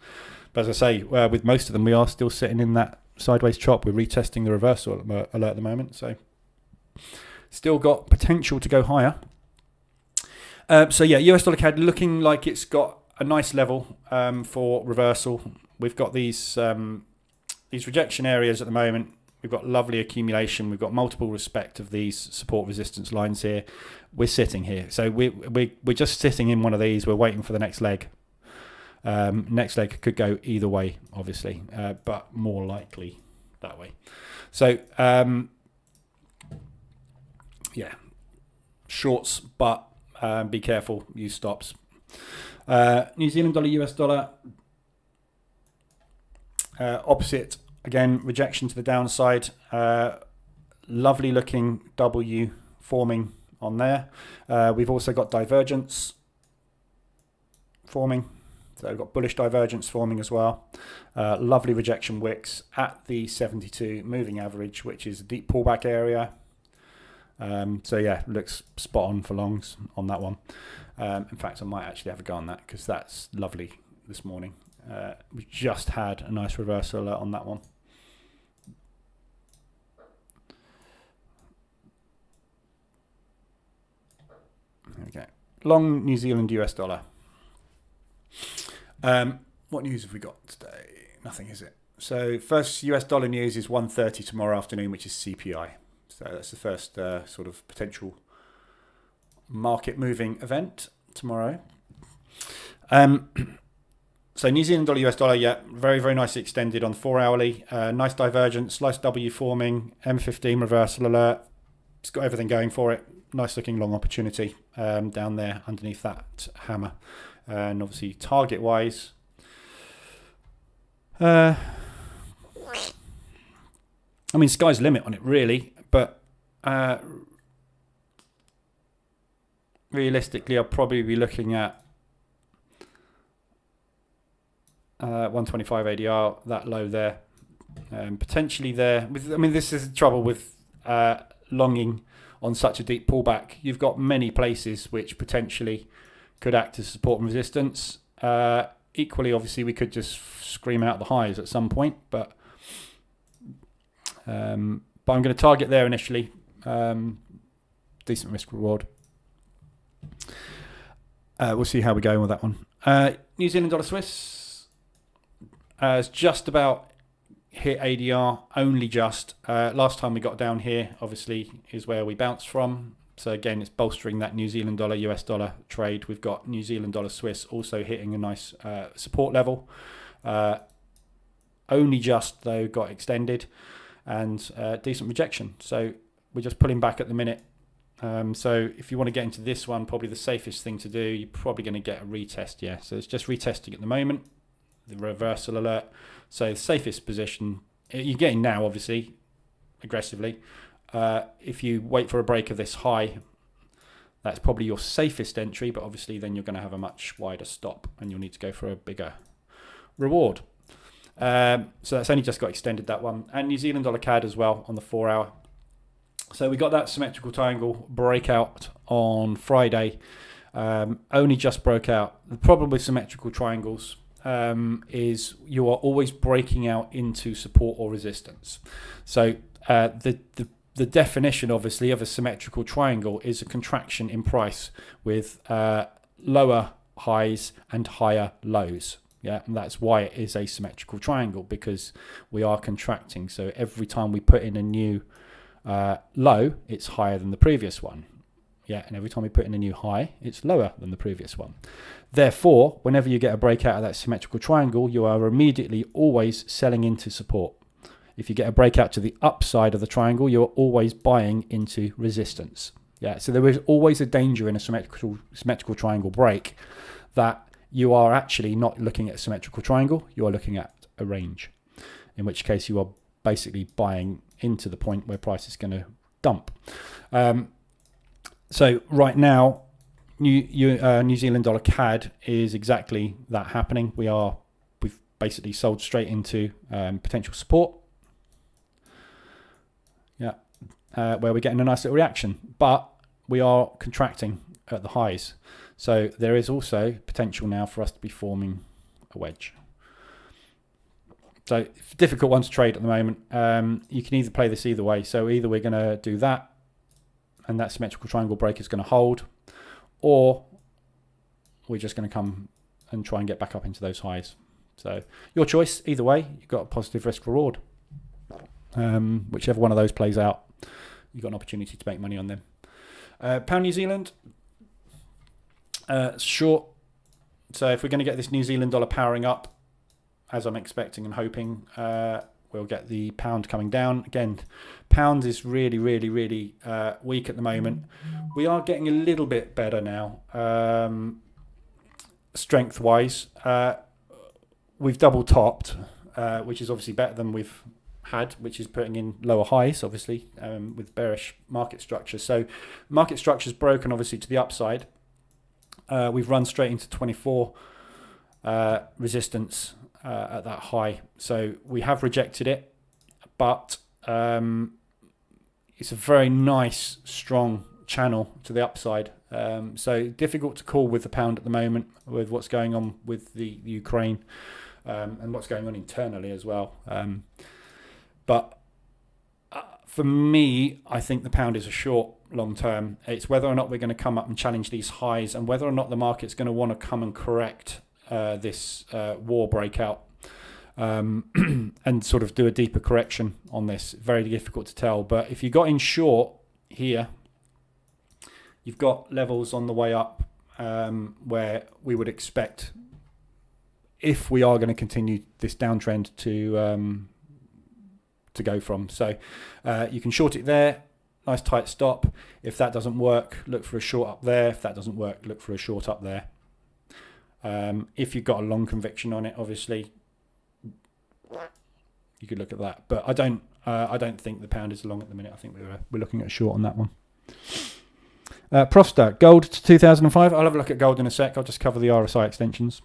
But as I say, with most of them, we are still sitting in that sideways chop. We're retesting the reversal alert at the moment. So still got potential to go higher. US dollar CAD looking like it's got a nice level for reversal. We've got these rejection areas at the moment. We've got lovely accumulation. We've got multiple respect of these support resistance lines here. We're sitting here. So we're just sitting in one of these. We're waiting for the next leg. Next leg could go either way, obviously, but more likely that way. So, shorts, but be careful, use stops. New Zealand dollar, US dollar, opposite, again, rejection to the downside. Lovely looking W forming on there. We've also got divergence forming. So we've got bullish divergence forming as well. Lovely rejection wicks at the 72 moving average, which is a deep pullback area. So yeah, looks spot on for longs on that one. In fact, I might actually have a go on that because that's lovely this morning. We just had a nice reversal alert on that one. There we go. Long New Zealand US dollar. What news have we got today? Nothing, is it? So first US dollar news is 1:30 tomorrow afternoon, which is CPI. So that's the first sort of potential market moving event tomorrow. So New Zealand dollar, US dollar, yeah, very, very nicely extended on 4 hourly. Nice divergence, slice W forming, M15 reversal alert. It's got everything going for it. Nice looking long opportunity down there underneath that hammer. And obviously target wise, I mean, sky's the limit on it really, but realistically, I'll probably be looking at 125 ADR, that low there, potentially there. I mean, this is the trouble with longing on such a deep pullback. You've got many places which potentially could act as support and resistance. Equally, obviously, we could just scream out the highs at some point, but I'm going to target there initially. Decent risk reward. We'll see how we go with that one. New Zealand dollar Swiss has just about hit ADR, only just. Last time we got down here, obviously, is where we bounced from. So again, it's bolstering that New Zealand dollar, US dollar trade. We've got New Zealand dollar Swiss also hitting a nice support level. Only just, though, got extended and decent rejection. So we're just pulling back at the minute. So if you want to get into this one, probably the safest thing to do, you're probably going to get a retest. Yeah, so it's just retesting at the moment. The reversal alert. So the safest position you're getting now, obviously, aggressively. If you wait for a break of this high, that's probably your safest entry, but obviously then you're going to have a much wider stop and you'll need to go for a bigger reward. So that's only just got extended, that one. And New Zealand dollar CAD as well on the 4 hour. So we got that symmetrical triangle breakout on Friday. Only just broke out. The problem with symmetrical triangles is you are always breaking out into support or resistance. So the definition, obviously, of a symmetrical triangle is a contraction in price with lower highs and higher lows. Yeah, and that's why it is a symmetrical triangle, because we are contracting. So every time we put in a new low, it's higher than the previous one. Yeah, and every time we put in a new high, it's lower than the previous one. Therefore, whenever you get a breakout of that symmetrical triangle, you are immediately always selling into support. If you get a breakout to the upside of the triangle, you're always buying into resistance. Yeah, so there is always a danger in a symmetrical triangle break that you are actually not looking at a symmetrical triangle, you are looking at a range, in which case you are basically buying into the point where price is going to dump. So right now, New Zealand dollar CAD is exactly that happening. We've basically sold straight into potential support. Yeah, where we're getting a nice little reaction, but we are contracting at the highs. So there is also potential now for us to be forming a wedge. So difficult one to trade at the moment. You can either play this either way. So either we're going to do that, and that symmetrical triangle break is going to hold, or we're just going to come and try and get back up into those highs. So your choice, either way, you've got a positive risk reward. Whichever one of those plays out, you've got an opportunity to make money on them. Pound New Zealand, short. So if we're going to get this New Zealand dollar powering up, as I'm expecting and hoping, we'll get the pound coming down. Again, pound is really, really, really weak at the moment. We are getting a little bit better now, strength-wise. We've double topped, which is obviously better than we've had, which is putting in lower highs, obviously, with bearish market structure. So market structure's broken, obviously, to the upside. We've run straight into 24 resistance at that high. So we have rejected it, but it's a very nice, strong channel to the upside. So difficult to call with the pound at the moment, with what's going on with the Ukraine and what's going on internally as well. But for me, I think the pound is a short long term. It's whether or not we're going to come up and challenge these highs, and whether or not the market's going to want to come and correct this war breakout and sort of do a deeper correction on this. Very difficult to tell. But if you got in short here, you've got levels on the way up where we would expect, if we are going to continue this downtrend, to go from. So you can short it there, nice tight stop. If that doesn't work, look for a short up there. If that doesn't work, look for a short up there. If you've got a long conviction on it, obviously you could look at that. But I don't think the pound is long at the minute. I think we're looking at a short on that one. Profster, gold to 2005. I'll have a look at gold in a sec. I'll just cover the RSI extensions.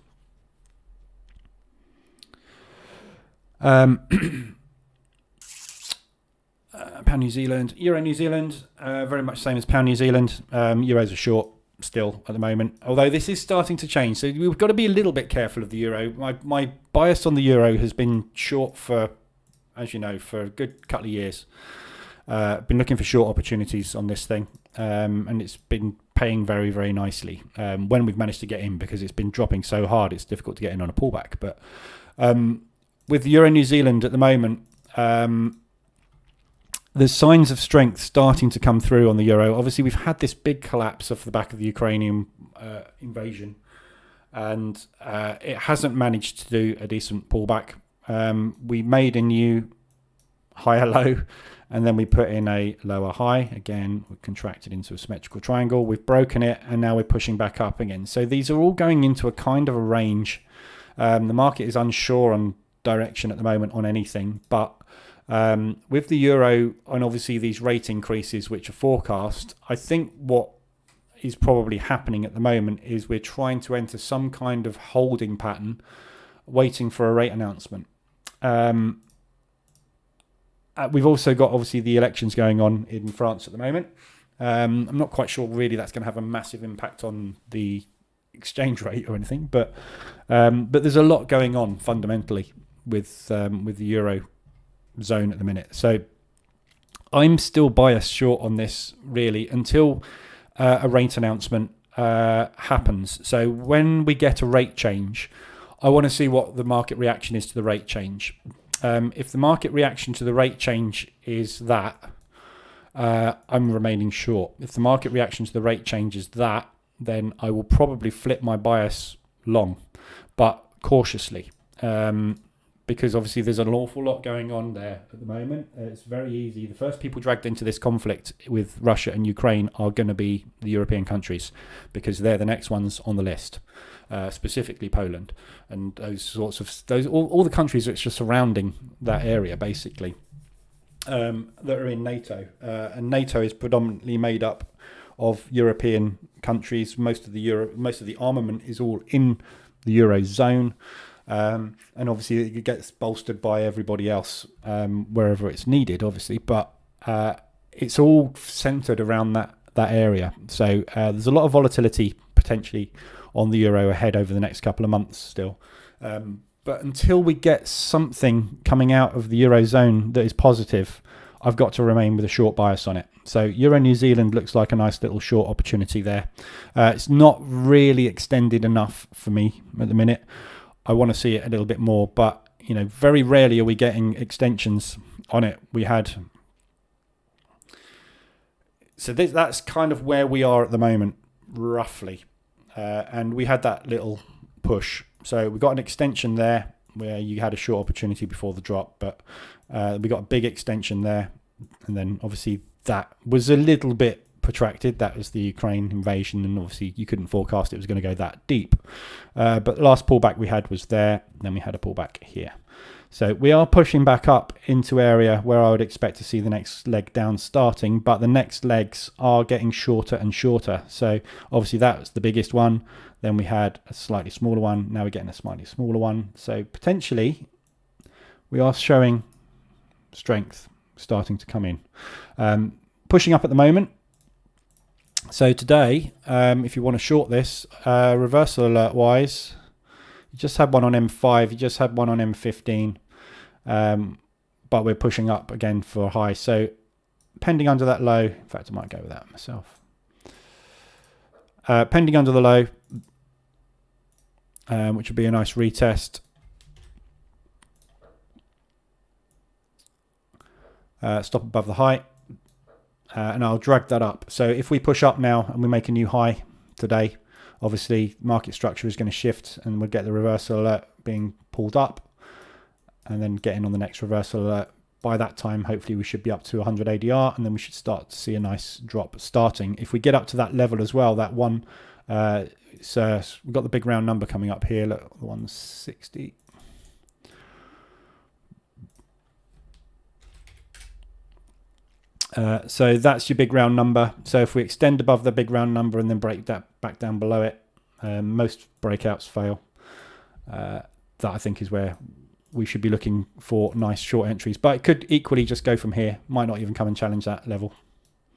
Pound New Zealand, Euro New Zealand, very much same as Pound New Zealand. Euros are short still at the moment, although this is starting to change. So we've got to be a little bit careful of the euro. My bias on the euro has been short for, as you know, for a good couple of years. Been looking for short opportunities on this thing, and it's been paying very, very nicely when we've managed to get in, because it's been dropping so hard it's difficult to get in on a pullback. But with Euro New Zealand at the moment, there's signs of strength starting to come through on the euro. Obviously, we've had this big collapse off the back of the Ukrainian invasion, and it hasn't managed to do a decent pullback. We made a new higher low, and then we put in a lower high. Again, we contracted into a symmetrical triangle. We've broken it, and now we're pushing back up again. So these are all going into a kind of a range. The market is unsure on direction at the moment on anything, but with the euro and obviously these rate increases which are forecast, I think what is probably happening at the moment is we're trying to enter some kind of holding pattern, waiting for a rate announcement. We've also got obviously the elections going on in France at the moment. I'm not quite sure really that's going to have a massive impact on the exchange rate or anything, but there's a lot going on fundamentally with the euro zone at the minute. So I'm still biased short on this really until a rate announcement happens. So when we get a rate change, I want to see what the market reaction is to the rate change. If the market reaction to the rate change is that, I'm remaining short. If the market reaction to the rate change is that, then I will probably flip my bias long, but cautiously. Because obviously there's an awful lot going on there at the moment. It's very easy. The first people dragged into this conflict with Russia and Ukraine are going to be the European countries, because they're the next ones on the list, specifically Poland and those sorts of all the countries which are surrounding that area, basically, that are in NATO. And NATO is predominantly made up of European countries. Most of the armament is all in the Eurozone. And obviously it gets bolstered by everybody else wherever it's needed, obviously, but it's all centered around that area. So there's a lot of volatility potentially on the euro ahead over the next couple of months still. But until we get something coming out of the Eurozone that is positive, I've got to remain with a short bias on it. So Euro New Zealand looks like a nice little short opportunity there. It's not really extended enough for me at the minute. I want to see it a little bit more, but you know, very rarely are we getting extensions on it. We had, so that's kind of where we are at the moment, roughly, and we had that little push. So we got an extension there where you had a short opportunity before the drop, but we got a big extension there, and then obviously that was a little bit protracted. That was the Ukraine invasion, and obviously you couldn't forecast it was going to go that deep. But the last pullback we had was there, and then we had a pullback here. So we are pushing back up into area where I would expect to see the next leg down starting, but the next legs are getting shorter and shorter. So obviously that was the biggest one. Then we had a slightly smaller one. Now we're getting a slightly smaller one. So potentially we are showing strength starting to come in. Pushing up at the moment. So today, if you want to short this, reversal alert wise, you just had one on M5, you just had one on M15, but we're pushing up again for a high. So pending under that low, in fact I might go with that myself. Pending under the low, which would be a nice retest. Stop above the high, and I'll drag that up. So if we push up now and we make a new high today, obviously market structure is going to shift and we'll get the reversal alert being pulled up and then getting on the next reversal alert. By that time, hopefully we should be up to 100 ADR, and then we should start to see a nice drop starting. If we get up to that level as well, that one, so we've got the big round number coming up here, look, 160. So that's your big round number. So if we extend above the big round number and then break that back down below it, most breakouts fail. That I think is where we should be looking for nice short entries. But it could equally just go from here. Might not even come and challenge that level.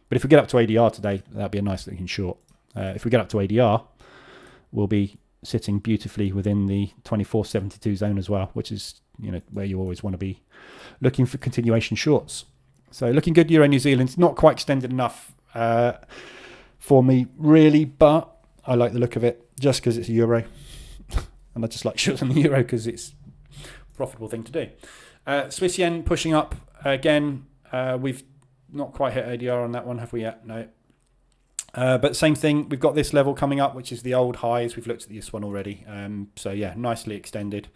But if we get up to ADR today, that'd be a nice looking short. If we get up to ADR, we'll be sitting beautifully within the 2472 zone as well, which is, you know, where you always want to be looking for continuation shorts. So looking good, Euro New Zealand. Not quite extended enough for me, really, but I like the look of it just because it's a Euro. And I just like shorts on the Euro because it's a profitable thing to do. Swiss yen pushing up again. We've not quite hit ADR on that one, have we yet? No. But same thing, we've got this level coming up, which is the old highs. We've looked at this one already. So yeah, nicely extended.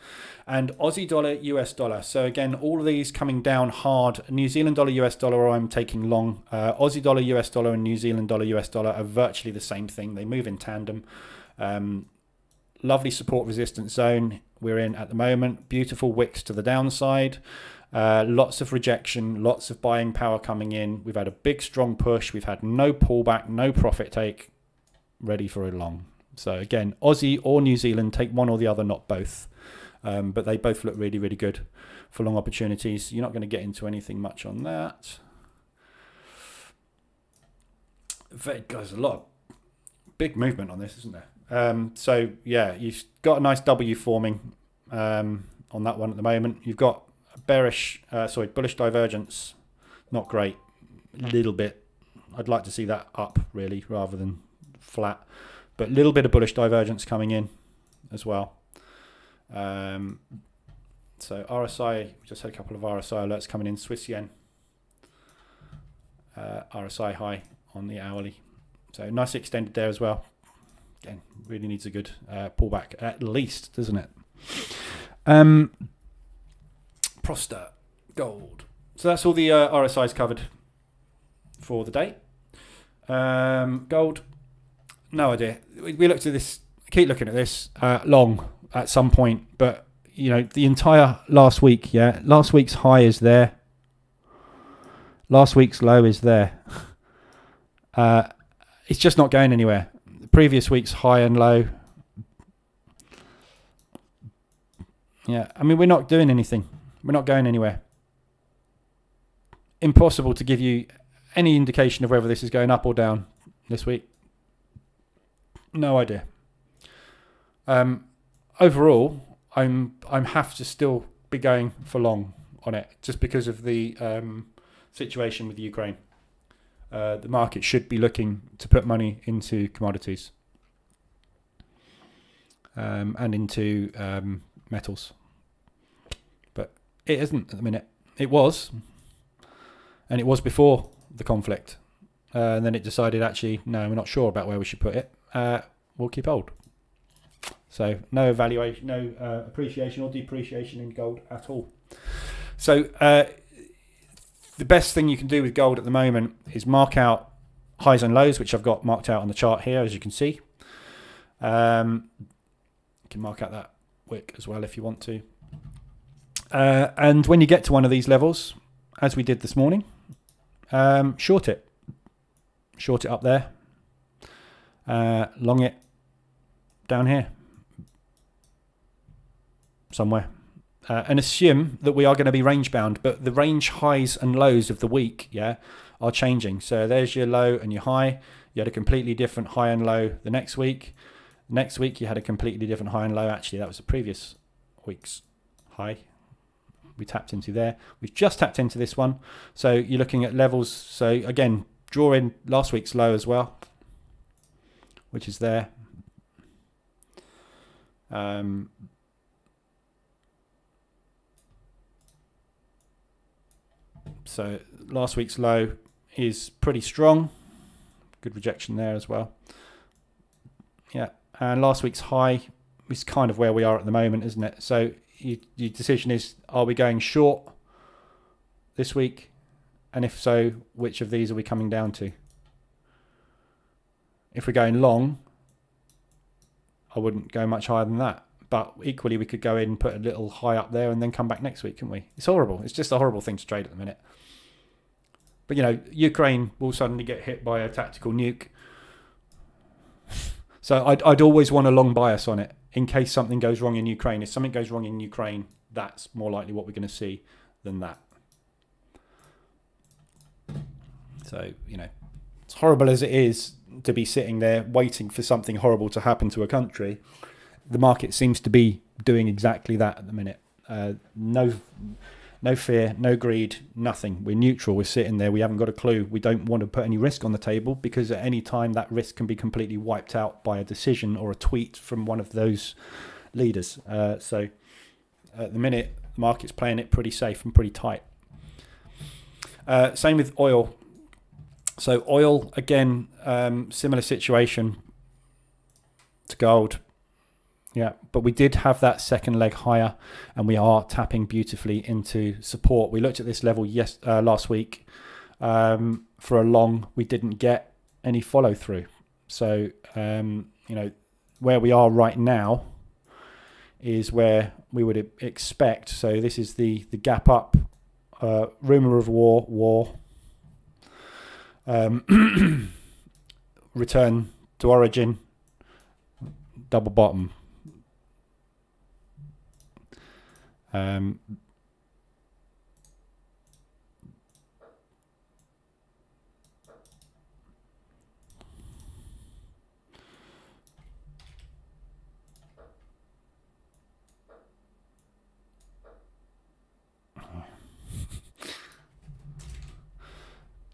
And Aussie dollar, US dollar. So again, all of these coming down hard. New Zealand dollar, US dollar, I'm taking long. Aussie dollar, US dollar, and New Zealand dollar, US dollar are virtually the same thing. They move in tandem. Lovely support resistance zone we're in at the moment. Beautiful wicks to the downside. Lots of rejection, lots of buying power coming in. We've had a big strong push. We've had no pullback, no profit take, ready for a long. So again, Aussie or New Zealand, take one or the other, not both. But they both look really, really good for long opportunities. You're not going to get into anything much on that. There's a lot of big movement on this, isn't there? So yeah, you've got a nice W forming on that one at the moment. You've got bullish divergence, not great, little bit. I'd like to see that up really rather than flat, but a little bit of bullish divergence coming in as well. So RSI, we just had a couple of RSI alerts coming in. Swiss yen, RSI high on the hourly, so nice extended there as well. Again, really needs a good pullback at least, doesn't it? Proster, gold. So that's all the RSIs covered for the day. Gold, no idea. We looked at this, keep looking at this long at some point, but you know, the entire last week, yeah, last week's high is there. Last week's low is there. It's just not going anywhere. The previous week's high and low. Yeah, I mean, we're not doing anything. We're not going anywhere. Impossible to give you any indication of whether this is going up or down this week. No idea. Overall, I'm have to still be going for long on it just because of the situation with Ukraine. The market should be looking to put money into commodities and into metals. It isn't at the minute. It was. And it was before the conflict. And then it decided, actually, no, we're not sure about where we should put it. We'll keep hold. So no evaluation, no appreciation or depreciation in gold at all. So the best thing you can do with gold at the moment is mark out highs and lows, which I've got marked out on the chart here, as you can see. You can mark out that wick as well if you want to. And when you get to one of these levels, as we did this morning, short it up there, long it down here somewhere, and assume that we are going to be range bound, but the range highs and lows of the week are changing. So there's your low and your high. You had a completely different high and low the next week. Next week you had a completely different high and low. Actually, that was the previous week's high we tapped into there. We've just tapped into this one. So you're looking at levels. So again, draw in last week's low as well, which is there. So last week's low is pretty strong. Good rejection there as well. Yeah, and last week's high is kind of where we are at the moment, isn't it? So your decision is, are we going short this week? And if so, which of these are we coming down to? If we're going long, I wouldn't go much higher than that. But equally, we could go in and put a little high up there and then come back next week, couldn't we? It's horrible. It's just a horrible thing to trade at the minute. But, you know, Ukraine will suddenly get hit by a tactical nuke. So I'd always want a long bias on it in case something goes wrong in Ukraine. If something goes wrong in Ukraine, that's more likely what we're going to see than that. So, you know, as horrible as it is to be sitting there waiting for something horrible to happen to a country, the market seems to be doing exactly that at the minute. No fear, no greed, nothing. We're neutral. We're sitting there. We haven't got a clue. We don't want to put any risk on the table because at any time that risk can be completely wiped out by a decision or a tweet from one of those leaders. So at the minute, the market's playing it pretty safe and pretty tight. Same with oil. So oil, again, similar situation to gold. Yeah, but we did have that second leg higher and we are tapping beautifully into support. We looked at this level last week for a long. We didn't get any follow through. So, you know, where we are right now is where we would expect. So this is the gap up, rumor of war, return to origin, double bottom.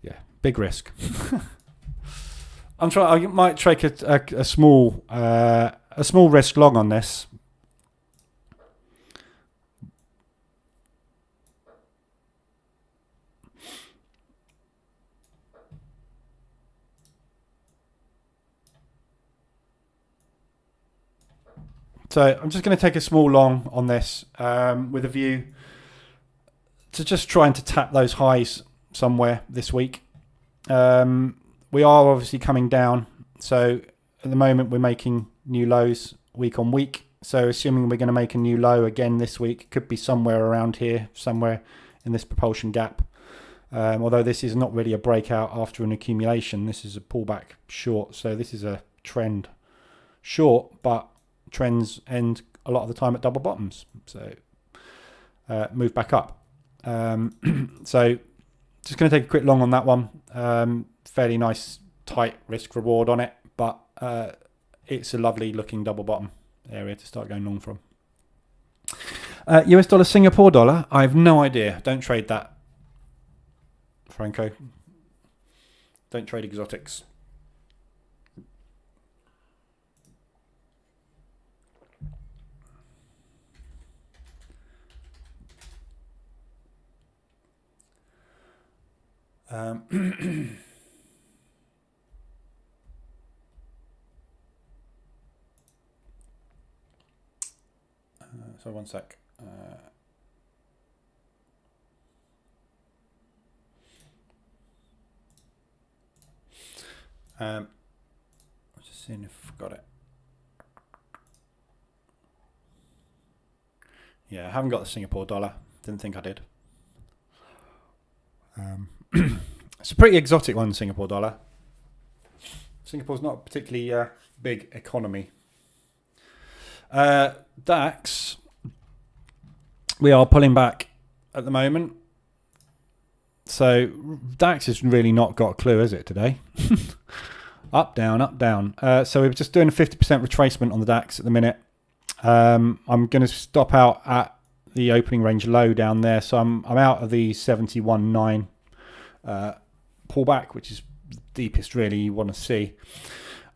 Yeah, big risk. I might take a small risk long on this. So I'm just going to take a small long on this with a view to just trying to tap those highs somewhere this week. We are obviously coming down. So at the moment we're making new lows week on week. So assuming we're going to make a new low again this week, could be somewhere around here, somewhere in this propulsion gap. Although this is not really a breakout after an accumulation. This is a pullback short. So this is a trend short, but trends end a lot of the time at double bottoms, so move back up. So just going to take a quick long on that one. Fairly nice tight risk reward on it, but it's a lovely looking double bottom area to start going long from. US dollar, Singapore dollar, I have no idea. Don't trade that, Franco. Don't trade exotics. So one sec. I'm just seeing if I've got it. Yeah, I haven't got the Singapore dollar. Didn't think I did. It's a pretty exotic one, Singapore dollar. Singapore's not a particularly big economy. DAX, we are pulling back at the moment. So DAX has really not got a clue, is it, today? Up, down, up, down. So we're just doing a 50% retracement on the DAX at the minute. I'm going to stop out at the opening range low down there. So I'm out of the 71.9 pullback, which is the deepest really you want to see.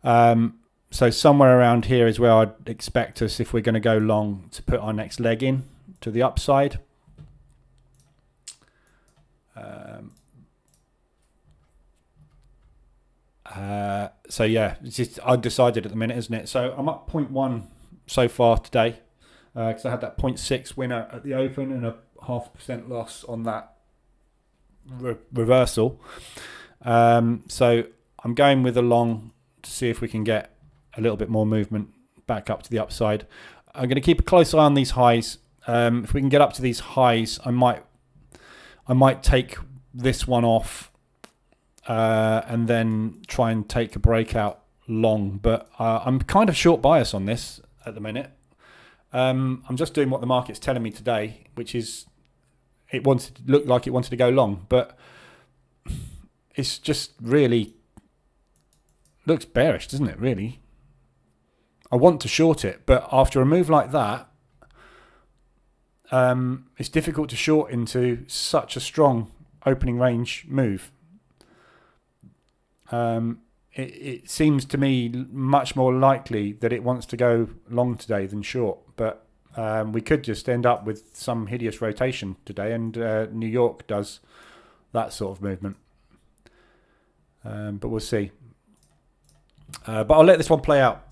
So somewhere around here is where I'd expect us, if we're going to go long, to put our next leg in to the upside. So yeah, it's just undecided at the minute, isn't it? So I'm up 0.1 so far today, because I had that 0.6 winner at the open and a 0.5% loss on that reversal. So I'm going with a long to see if we can get a little bit more movement back up to the upside. I'm going to keep a close eye on these highs. If we can get up to these highs, I might take this one off and then try and take a breakout long. But I'm kind of short bias on this at the minute. I'm just doing what the market's telling me today, which is it looked like it wanted to go long, but it's just really looks bearish, doesn't it, really? I want to short it, but after a move like that, it's difficult to short into such a strong opening range move. It seems to me much more likely that it wants to go long today than short, but we could just end up with some hideous rotation today, and New York does that sort of movement. But we'll see. But I'll let this one play out.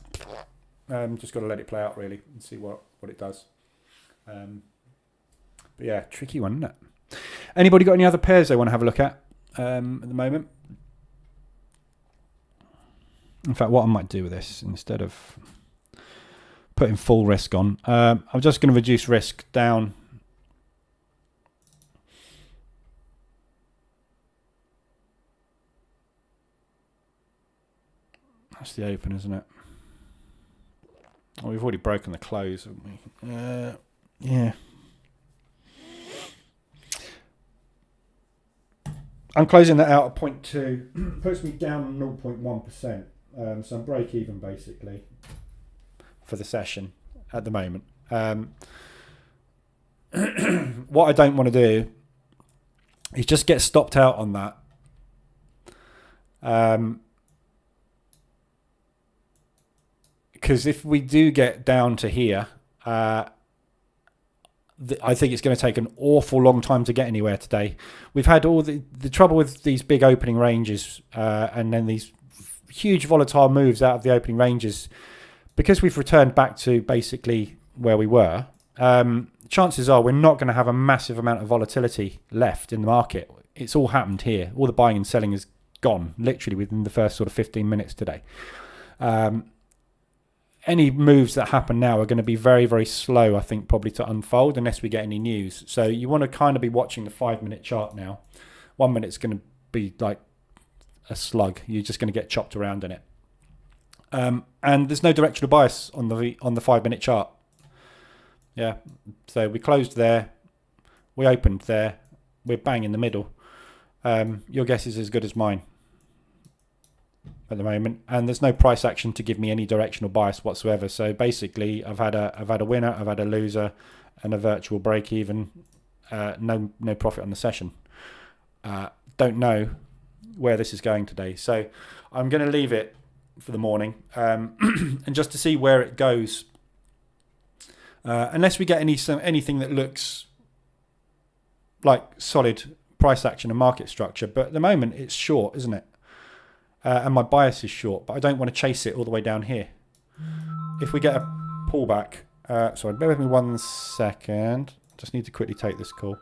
Just got to let it play out really and see what it does. But yeah, tricky one, isn't it? Anybody got any other pairs they want to have a look at the moment? In fact, what I might do with this, instead of putting full risk on, I'm just going to reduce risk down. That's the open, isn't it? Oh, we've already broken the close, haven't we? Yeah. I'm closing that out at 0.2. Puts me down 0.1%. So I'm break even basically for the session at the moment. What I don't want to do is just get stopped out on that. Because if we do get down to here, I think it's going to take an awful long time to get anywhere today. We've had all the trouble with these big opening ranges and then these huge volatile moves out of the opening ranges. Because we've returned back to basically where we were, chances are we're not going to have a massive amount of volatility left in the market. It's all happened here. All the buying and selling is gone literally within the first sort of 15 minutes today. Any moves that happen now are going to be very, very slow, I think, probably to unfold unless we get any news. So you want to kind of be watching the 5-minute chart now. 1 minute's going to be like a slug. You're just going to get chopped around in it. And there's no directional bias on the 5-minute chart. Yeah. So we closed there. We opened there. We're bang in the middle. Your guess is as good as mine at the moment, and there's no price action to give me any directional bias whatsoever. So basically, I've had a winner, I've had a loser, and a virtual break even. No profit on the session. Don't know where this is going today, so I'm going to leave it for the morning and just to see where it goes. Unless we get anything that looks like solid price action and market structure, but at the moment it's short, isn't it? And my bias is short, but I don't want to chase it all the way down here. If we get a pullback, sorry, bear with me 1 second. Just need to quickly take this call.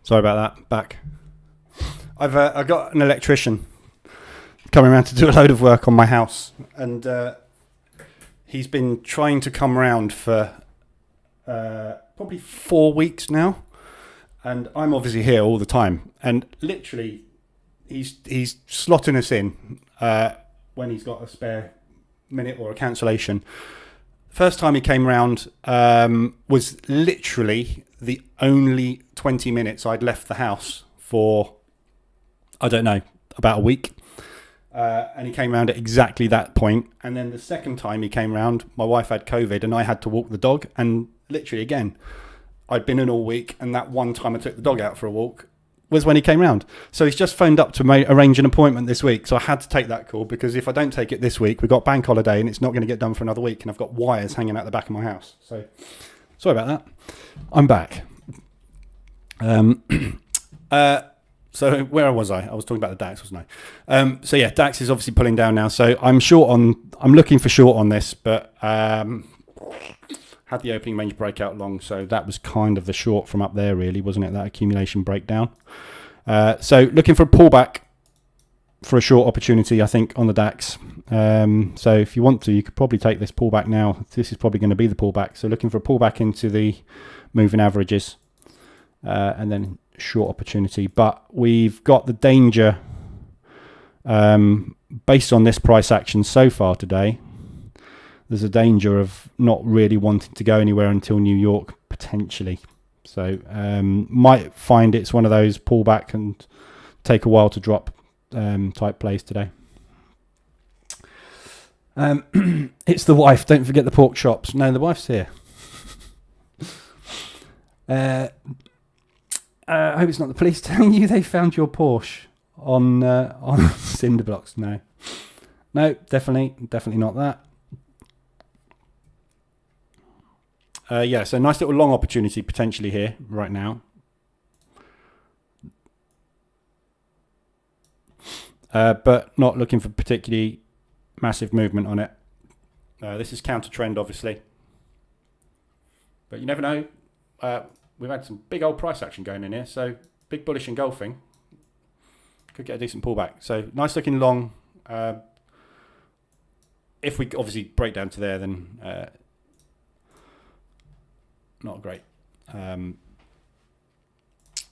Sorry about that. Back. I've got an electrician coming around to do a load of work on my house, and he's been trying to come around for probably 4 weeks now, and I'm obviously here all the time, and literally he's slotting us in when he's got a spare minute or a cancellation. First time he came round was literally the only 20 minutes I'd left the house for, I don't know, about a week. And he came round at exactly that point. And then the second time he came round, my wife had COVID and I had to walk the dog. And literally again, I'd been in all week, and that one time I took the dog out for a walk was when he came round. So he's just phoned up to arrange an appointment this week. So I had to take that call, because if I don't take it this week, we've got bank holiday and it's not going to get done for another week, and I've got wires hanging out the back of my house. So sorry about that. I'm back. So where was I? I was talking about the DAX, wasn't I? So yeah, DAX is obviously pulling down now. So I'm looking for short on this, but had the opening range breakout long, so that was kind of the short from up there, really, wasn't it? That accumulation breakdown. So looking for a pullback for a short opportunity, I think, on the DAX. So if you want to, you could probably take this pullback now. This is probably going to be the pullback. So looking for a pullback into the moving averages, and then short opportunity. But we've got the danger, based on this price action so far today, there's a danger of not really wanting to go anywhere until New York, potentially. So might find it's one of those pullback and take a while to drop type plays today. It's the wife. Don't forget the pork chops. No, the wife's here. I hope it's not the police telling you they found your Porsche on cinder blocks. No, definitely not that. Yeah, so nice little long opportunity potentially here right now. But not looking for particularly massive movement on it. This is counter trend, obviously. But you never know. We've had some big old price action going in here, so big bullish engulfing. Could get a decent pullback. So nice looking long. If we obviously break down to there, then not great.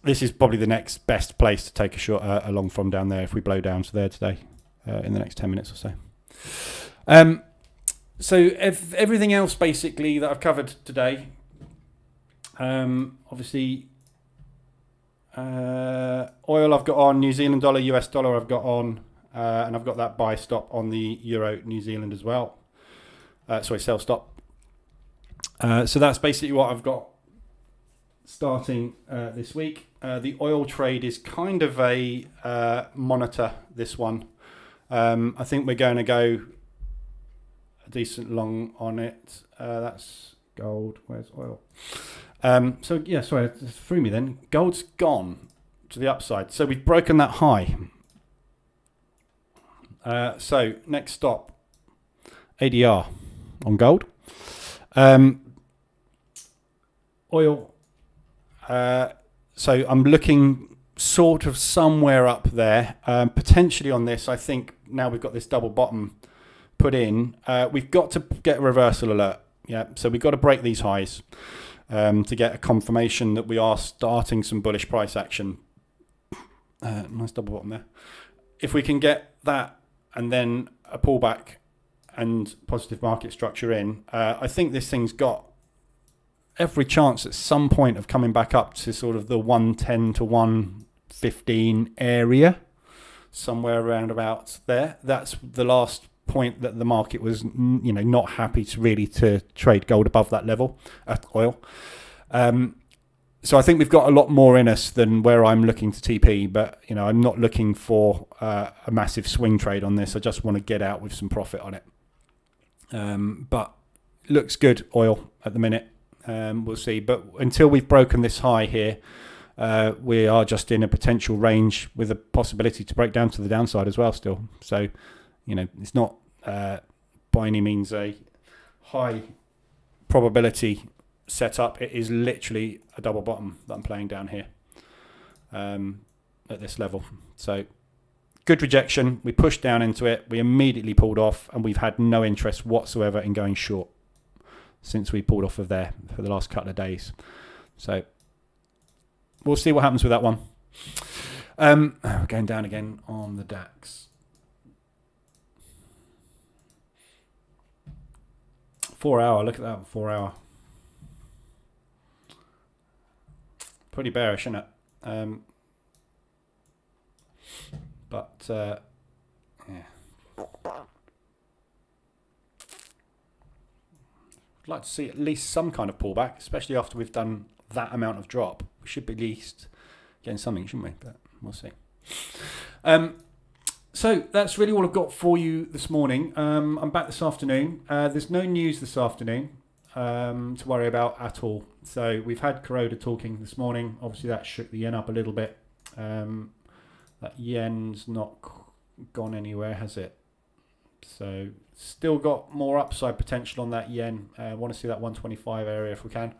This is probably the next best place to take a long from down there if we blow down to there today in the next 10 minutes or so. So everything else basically that I've covered today, obviously oil I've got on, New Zealand dollar, US dollar I've got on, and I've got that buy stop on the Euro New Zealand as well. Sell stop. So that's basically what I've got starting this week. The oil trade is kind of a monitor, this one. I think we're going to go a decent long on it. That's gold. Where's oil? So yeah, sorry, it threw me then. Gold's gone to the upside. So we've broken that high. So next stop, ADR on gold. Oil. So I'm looking sort of somewhere up there, potentially on this. I think now we've got this double bottom put in. We've got to get a reversal alert. Yeah, so we've got to break these highs to get a confirmation that we are starting some bullish price action. Nice double bottom there. If we can get that and then a pullback and positive market structure in, I think this thing's got every chance at some point of coming back up to sort of the 110 to 115 area, somewhere around about there. That's the last point that the market was, not happy to trade gold above that level, oil. So I think we've got a lot more in us than where I'm looking to TP, but I'm not looking for a massive swing trade on this. I just want to get out with some profit on it. But looks good, oil at the minute. We'll see. But until we've broken this high here, we are just in a potential range with a possibility to break down to the downside as well still. So, it's not by any means a high probability setup. It is literally a double bottom that I'm playing down here. at this level. So good rejection. We pushed down into it. We immediately pulled off, and we've had no interest whatsoever in going short since we pulled off of there for the last couple of days. So we'll see what happens with that one. We're going down again on the DAX. 4 hour. Look at that 4 hour. Pretty bearish, isn't it? Yeah. I'd like to see at least some kind of pullback, especially after we've done that amount of drop. We should be at least getting something, shouldn't we? But we'll see. So that's really all I've got for you this morning. I'm back this afternoon. There's no news this afternoon to worry about at all. So we've had Kuroda talking this morning. Obviously that shook the yen up a little bit. That yen's not gone anywhere, has it? So still got more upside potential on that yen. I want to see that 125 area if we can.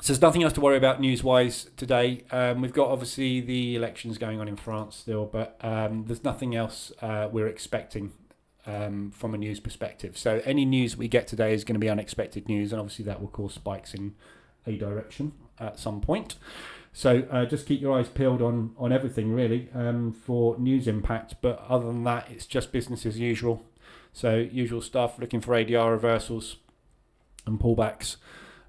So there's nothing else to worry about news-wise today. We've got obviously the elections going on in France still, but there's nothing else we're expecting from a news perspective. So any news we get today is going to be unexpected news, and obviously that will cause spikes in a direction at some point. So just keep your eyes peeled on everything really for news impact. But other than that, it's just business as usual. So usual stuff, looking for ADR reversals and pullbacks.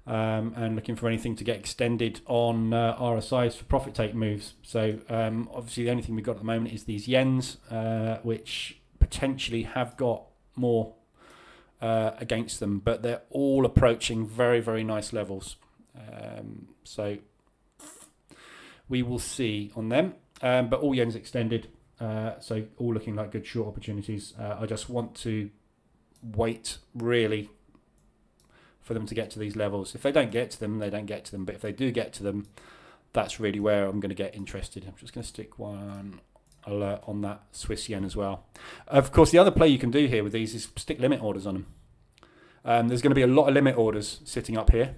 And looking for anything to get extended on RSIs for profit take moves. So obviously the only thing we've got at the moment is these yens, which potentially have got more against them, but they're all approaching very, very nice levels. So we will see on them. But all yens extended, so all looking like good short opportunities. I just want to wait really for them to get to these levels. If they don't get to them, they don't get to them. But if they do get to them, that's really where I'm going to get interested. I'm just going to stick one alert on that Swiss yen as well. Of course, the other play you can do here with these is stick limit orders on them. There's going to be a lot of limit orders sitting up here,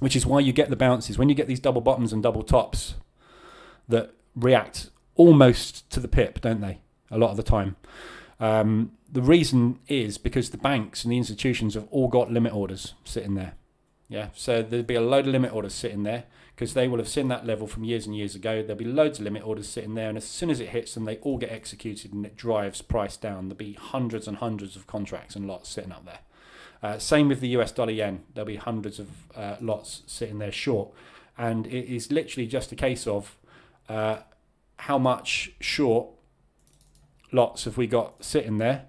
which is why you get the bounces. When you get these double bottoms and double tops that react almost to the pip, don't they? A lot of the time. The reason is because the banks and the institutions have all got limit orders sitting there. Yeah, so there'll be a load of limit orders sitting there because they will have seen that level from years and years ago. There'll be loads of limit orders sitting there, and as soon as it hits them, they all get executed and it drives price down. There'll be hundreds and hundreds of contracts and lots sitting up there. Same with the US dollar yen. There'll be hundreds of lots sitting there short, and it is literally just a case of how much short lots have we got sitting there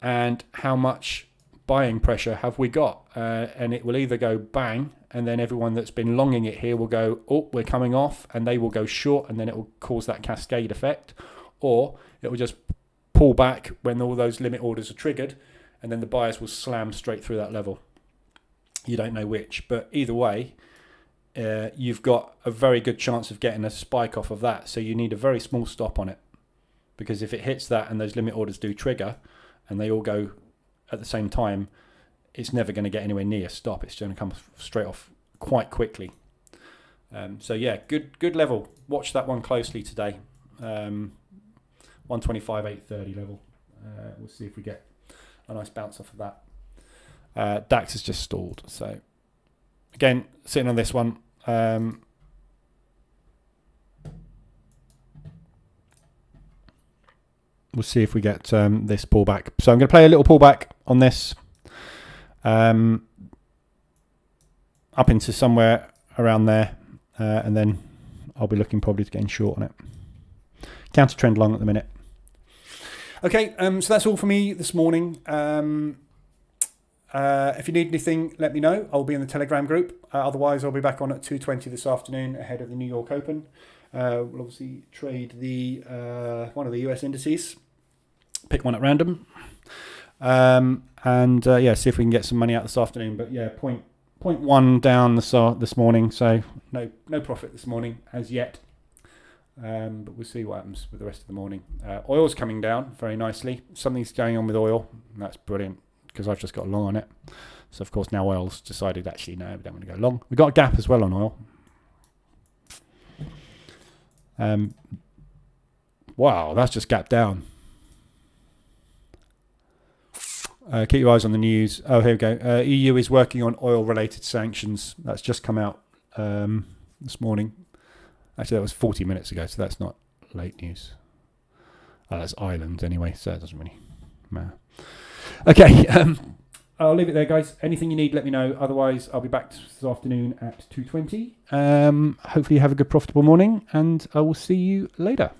and how much buying pressure have we got, and it will either go bang and then everyone that's been longing it here will go, oh, we're coming off, and they will go short, and then it will cause that cascade effect, or it will just pull back when all those limit orders are triggered, and then the buyers will slam straight through that level. You don't know which, but either way, you've got a very good chance of getting a spike off of that, so you need a very small stop on it, because if it hits that and those limit orders do trigger and they all go at the same time, it's never going to get anywhere near stop. It's going to come straight off quite quickly. So yeah, good level. Watch that one closely today. 125.830 level. We'll see if we get a nice bounce off of that. DAX has just stalled. So again, sitting on this one. We'll see if we get this pullback. So I'm going to play a little pullback on this up into somewhere around there, and then I'll be looking probably to getting short on it. Counter trend long at the minute. Okay, so that's all for me this morning. If you need anything, let me know. I'll be in the Telegram group. Otherwise, I'll be back on at 2:20 this afternoon ahead of the New York Open. We'll obviously trade the one of the US indices. Pick one at random. See if we can get some money out this afternoon. But yeah, 0.1 down this morning. So no profit this morning as yet. But we'll see what happens with the rest of the morning. Oil's coming down very nicely. Something's going on with oil. And that's brilliant because I've just got long on it. So of course now oil's decided actually no, we don't want to go long. We got a gap as well on oil. Wow, that's just gapped down. Keep your eyes on the news. Oh, here we go. EU is working on oil-related sanctions. That's just come out this morning. Actually, that was 40 minutes ago, so that's not late news. Oh, that's Ireland anyway, so it doesn't really matter. Okay, I'll leave it there, guys. Anything you need, let me know. Otherwise, I'll be back this afternoon at 2:20. Hopefully you have a good, profitable morning, and I will see you later.